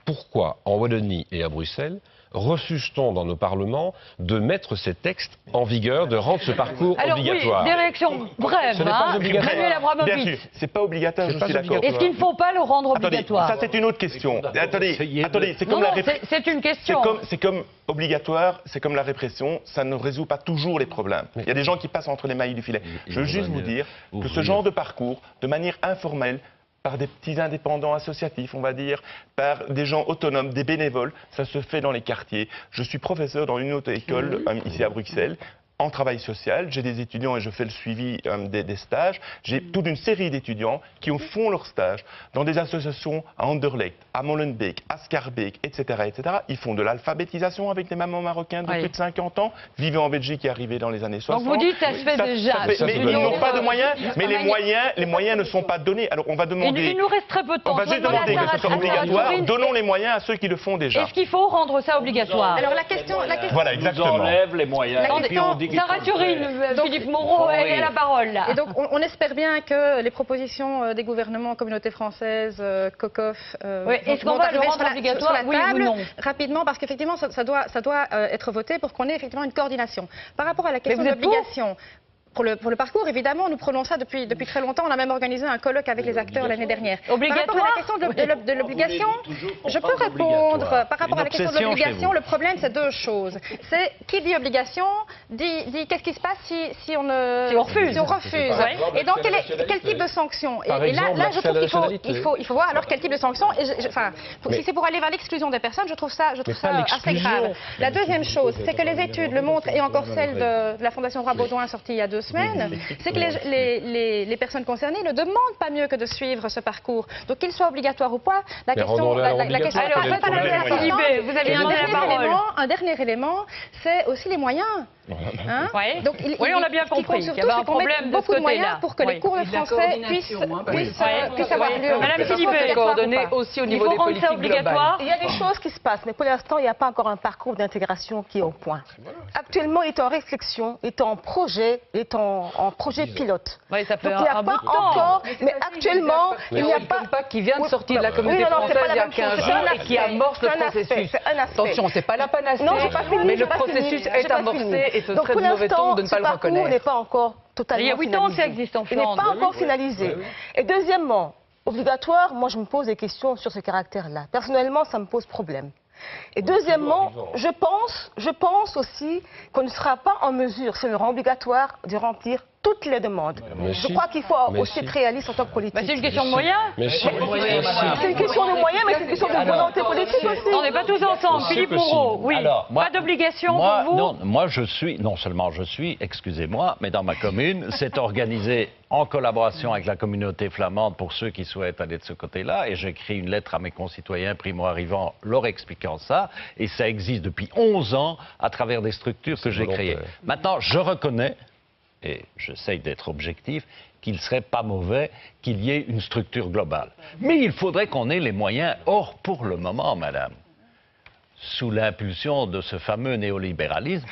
[SPEAKER 3] Pourquoi, en Wallonie et à Bruxelles, refuse-t-on dans nos parlements de mettre ces textes en vigueur, de rendre ce parcours obligatoire?
[SPEAKER 1] Oui, des réactions brèves,
[SPEAKER 9] ce n'est pas obligatoire.
[SPEAKER 1] Bien
[SPEAKER 9] sûr, c'est pas obligatoire, je suis d'accord.
[SPEAKER 1] Est-ce qu'il ne faut pas le rendre obligatoire?
[SPEAKER 9] Ça c'est une autre question. Attendez, c'est comme la répression.
[SPEAKER 1] C'est une question.
[SPEAKER 9] C'est comme obligatoire, c'est comme la répression, ça ne résout pas toujours les problèmes. Il y a des gens qui passent entre les mailles du filet. Je veux juste vous dire que ce genre de parcours, de manière informelle, par des petits indépendants associatifs, on va dire, par des gens autonomes, des bénévoles, ça se fait dans les quartiers. Je suis professeur dans une autre école, ici à Bruxelles. en travail social, j'ai des étudiants et je fais le suivi des stages, j'ai toute une série d'étudiants qui font leurs stages dans des associations à Anderlecht, à Molenbeek, à Schaerbeek, etc., etc. Ils font de l'alphabétisation avec des mamans marocaines de plus de 50 ans, vivent en Belgique et arrivés dans les années 60.
[SPEAKER 1] Donc vous dites ça se fait déjà.
[SPEAKER 9] Mais ils n'ont pas de moyens, mais les moyens ne sont pas donnés. Alors on va demander...
[SPEAKER 1] Il nous reste très peu de temps.
[SPEAKER 9] On va juste demander que ce soit obligatoire, donnons les moyens à ceux qui le font déjà.
[SPEAKER 1] Est-ce qu'il faut rendre ça obligatoire?
[SPEAKER 5] Alors la question...
[SPEAKER 9] Voilà, exactement.
[SPEAKER 2] On enlève les moyens.
[SPEAKER 5] La question...
[SPEAKER 1] Sarah Turine, Philippe Moreau, elle a la parole là.
[SPEAKER 5] Et donc on espère bien que les propositions des gouvernements, Communauté française, COCOF,
[SPEAKER 1] est-ce qu'on va le rendre obligatoire, oui ou non?
[SPEAKER 5] Rapidement, parce qu'effectivement ça doit être voté pour qu'on ait effectivement une coordination. Par rapport à la question de l'obligation, pour le parcours, évidemment, nous prenons ça depuis très longtemps. On a même organisé un colloque avec les acteurs l'année dernière.
[SPEAKER 1] Obligatoire?
[SPEAKER 5] Par rapport à la question de l'obligation, je peux répondre. Par rapport à la question de l'obligation, le problème, c'est deux choses. C'est qui dit obligation, dit qu'est-ce qui se passe si on refuse. Et donc, quel type de sanction? Et là, je trouve qu'il faut voir alors quel type de sanction. Si c'est pour aller vers l'exclusion des personnes, je trouve ça assez grave. La deuxième chose, c'est que les études le montrent, et encore celle de la Fondation Roi-Baudouin sortie il y a 2 semaines, c'est que les personnes concernées ne demandent pas mieux que de suivre ce parcours. Donc qu'il soit obligatoire ou pas, la question
[SPEAKER 1] alors, vous avez
[SPEAKER 5] un dernier élément, c'est aussi les moyens.
[SPEAKER 1] Donc, on a bien compris qu'il y avait un problème de ce côté-là.
[SPEAKER 5] Pour que les cours de français puissent avoir lieu.
[SPEAKER 1] Madame Philippe,
[SPEAKER 4] coordonner aussi au niveau des politiques
[SPEAKER 1] obligatoire.
[SPEAKER 6] Il y a des choses qui se passent, mais pour l'instant, il n'y a pas encore un parcours d'intégration qui est au point. Actuellement, il est en réflexion, il est en projet, pilote.
[SPEAKER 1] Oui, ça fait
[SPEAKER 6] donc, il n'y a pas encore, mais actuellement, il n'y a pas...
[SPEAKER 4] qui vient de sortir de la communauté française il y a 15 jours et qui amorce le processus. Attention, c'est pas la panacée, mais le processus est amorcé et ce serait de mauvais ton de ne pas le reconnaître.
[SPEAKER 6] Donc pour l'instant, ce parcours n'est pas encore totalement finalisé.
[SPEAKER 1] Il y a 8 ans que ça existe en Flandre.
[SPEAKER 6] Il n'est pas encore finalisé. Et deuxièmement, obligatoire, moi je me pose des questions sur ce caractère-là. Personnellement, ça me pose problème. Et deuxièmement, je pense aussi qu'on ne sera pas en mesure, si on le rend obligatoire, de remplir toutes les demandes. Je crois qu'il faut aussi être réaliste en tant que politique.
[SPEAKER 1] C'est une question de moyens.
[SPEAKER 6] C'est une question de moyens, mais c'est une question de volonté politique aussi.
[SPEAKER 1] On n'est pas tous ensemble. Philippe Moreau, oui. Pas d'obligation pour vous?
[SPEAKER 2] Non, moi je suis, non seulement je suis, excusez-moi, mais dans ma commune, c'est organisé en collaboration avec la communauté flamande pour ceux qui souhaitent aller de ce côté-là. Et j'écris une lettre à mes concitoyens primo-arrivants leur expliquant ça. Et ça existe depuis 11 ans à travers des structures que j'ai créées. Maintenant, je reconnais, et j'essaye d'être objectif, qu'il ne serait pas mauvais qu'il y ait une structure globale. Mais il faudrait qu'on ait les moyens. Or, pour le moment, madame, sous l'impulsion de ce fameux néolibéralisme,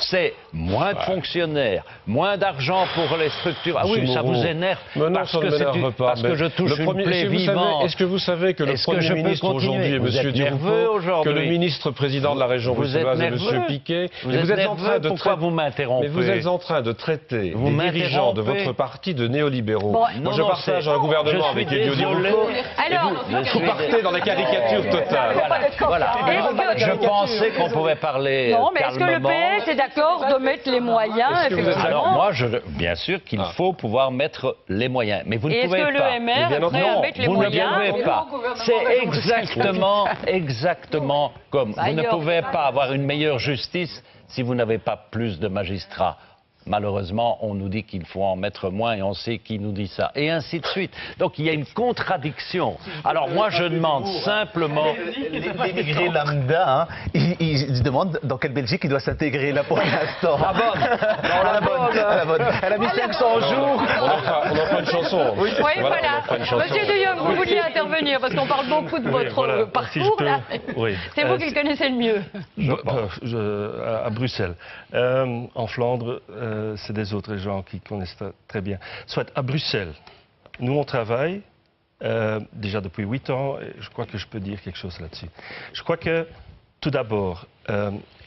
[SPEAKER 2] c'est moins de fonctionnaires, moins d'argent pour les structures. Ah oui, ça vous énerve parce que je touche une plaie vivante.
[SPEAKER 3] Est-ce que vous savez que le Premier ministre aujourd'hui est M. Duroux, que le ministre président de la région bruxelloise est M. Piquet,
[SPEAKER 2] vous êtes en train de pourquoi vous m'interrompez?
[SPEAKER 3] Mais vous êtes en train de traiter les dirigeants de votre parti de néolibéraux. Moi, je partage un gouvernement avec Elio Di Rupo. Vous partez dans la caricature totale.
[SPEAKER 2] Voilà. Je pensais qu'on pouvait parler
[SPEAKER 1] non, mais est-ce que le
[SPEAKER 2] calmement.
[SPEAKER 1] PS est d'accord de mettre les moyens, effectivement?
[SPEAKER 2] Alors moi, bien sûr qu'il faut pouvoir mettre les moyens, mais vous ne pouvez pas.
[SPEAKER 1] Est-ce que le MR est prêt à mettre les moyens?
[SPEAKER 2] Vous ne pouvez pas. C'est exactement comme vous ne pouvez pas avoir une meilleure justice si vous n'avez pas plus de magistrats. Malheureusement, on nous dit qu'il faut en mettre moins et on sait qui nous dit ça. Et ainsi de suite. Donc il y a une contradiction. Alors moi, je demande simplement...
[SPEAKER 7] Les immigrés lambda, ils demandent dans quelle Belgique il doit s'intégrer là pour l'instant.
[SPEAKER 2] La bonne.
[SPEAKER 7] Elle a mis 500 jours.
[SPEAKER 3] On en fera une chanson.
[SPEAKER 1] Oui, voilà. Monsieur De Jong, vous vouliez intervenir parce qu'on parle beaucoup de votre parcours. Là. C'est vous qui le connaissez le mieux.
[SPEAKER 10] À Bruxelles. En Flandre... c'est des autres gens qui connaissent très bien. Soit à Bruxelles, nous on travaille déjà depuis 8 ans, et je crois que je peux dire quelque chose là-dessus. Je crois que, tout d'abord,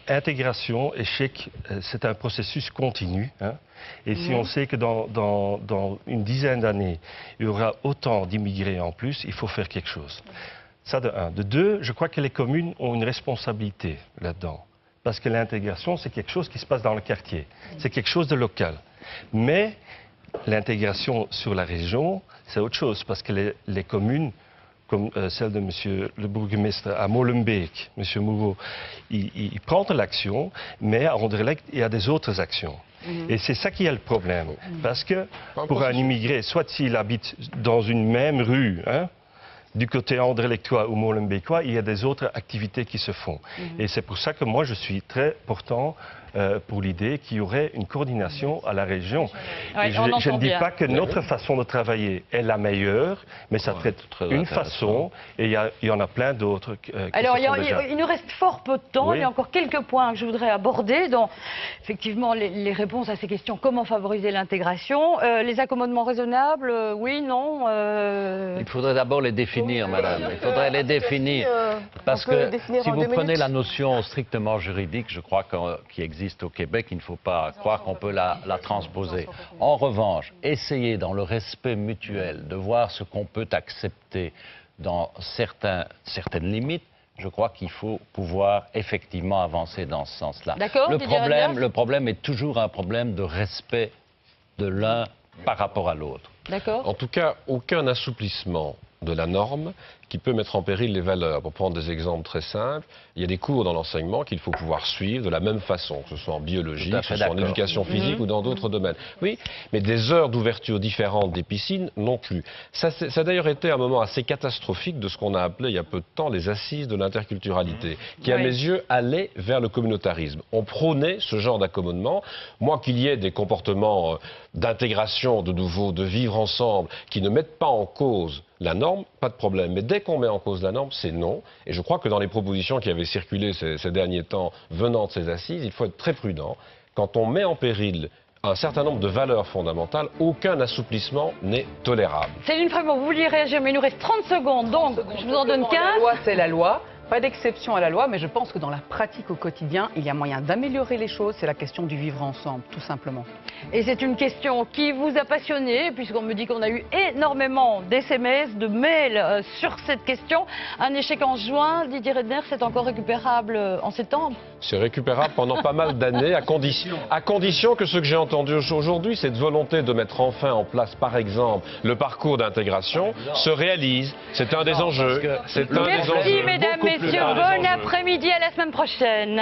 [SPEAKER 10] intégration, échec, c'est un processus continu. Et si on sait que dans une dizaine d'années, il y aura autant d'immigrés en plus, il faut faire quelque chose. Ça de un. De deux, je crois que les communes ont une responsabilité là-dedans. Parce que l'intégration, c'est quelque chose qui se passe dans le quartier. C'est quelque chose de local. Mais l'intégration sur la région, c'est autre chose. Parce que les communes comme celle de monsieur le bourgmestre à Molenbeek, monsieur Mouveau, il prend de l'action, mais à Anderlecht, il y a des autres actions. Et c'est ça qui est le problème. Parce que pour un immigré, soit s'il habite dans une même rue, hein, du côté anderlechtois ou molenbeekois, il y a des autres activités qui se font. Et c'est pour ça que moi, je suis très portant pour l'idée qu'il y aurait une coordination à la région.
[SPEAKER 1] Ouais,
[SPEAKER 10] Et je ne dis pas que notre façon de travailler est la meilleure, mais ça traite une façon, et il y en a plein d'autres.
[SPEAKER 1] Alors, il nous reste fort peu de temps.
[SPEAKER 10] Oui.
[SPEAKER 1] Il y a encore quelques points que je voudrais aborder. Donc, effectivement, les réponses à ces questions. Comment favoriser l'intégration? Les accommodements raisonnables, oui, non
[SPEAKER 2] Il faudrait d'abord les définir, madame. Il faudrait les définir. Parce que si vous prenez la notion strictement juridique, je crois qui existe au Québec, il ne faut pas croire qu'on peut la transposer. En revanche, essayer dans le respect mutuel de voir ce qu'on peut accepter dans certaines limites, je crois qu'il faut pouvoir effectivement avancer dans ce sens-là.
[SPEAKER 1] D'accord,
[SPEAKER 2] le problème est toujours un problème de respect de l'un par rapport à l'autre.
[SPEAKER 1] D'accord.
[SPEAKER 3] En tout cas, aucun assouplissement de la norme qui peut mettre en péril les valeurs. Pour prendre des exemples très simples, il y a des cours dans l'enseignement qu'il faut pouvoir suivre de la même façon, que ce soit en biologie, que ce soit en éducation physique ou dans d'autres domaines. Oui, mais des heures d'ouverture différentes des piscines non plus. Ça a d'ailleurs été un moment assez catastrophique de ce qu'on a appelé il y a peu de temps les assises de l'interculturalité, qui à mes yeux allaient vers le communautarisme. On prônait ce genre d'accommodement. Moi, qu'il y ait des comportements d'intégration de nouveau, de vivre ensemble, qui ne mettent pas en cause la norme, pas de problème. Mais dès qu'on met en cause la norme, c'est non. Et je crois que dans les propositions qui avaient circulé ces derniers temps venant de ces assises, il faut être très prudent. Quand on met en péril un certain nombre de valeurs fondamentales, aucun assouplissement n'est tolérable.
[SPEAKER 1] Céline Frémaux, vous vouliez réagir, mais il nous reste 30 secondes, donc je vous en donne 15.
[SPEAKER 4] La loi, c'est la loi. Pas d'exception à la loi, mais je pense que dans la pratique au quotidien, il y a moyen d'améliorer les choses. C'est la question du vivre ensemble, tout simplement.
[SPEAKER 1] Et c'est une question qui vous a passionné, puisqu'on me dit qu'on a eu énormément d'SMS, de mails sur cette question. Un échec en juin, Didier Redner, c'est encore récupérable en septembre?
[SPEAKER 3] C'est récupérable pendant pas mal d'années, à condition que ce que j'ai entendu aujourd'hui, cette volonté de mettre enfin en place, par exemple, le parcours d'intégration, se réalise. C'est un des enjeux.
[SPEAKER 1] Merci, mesdames, messieurs. Bon après-midi, à la semaine prochaine.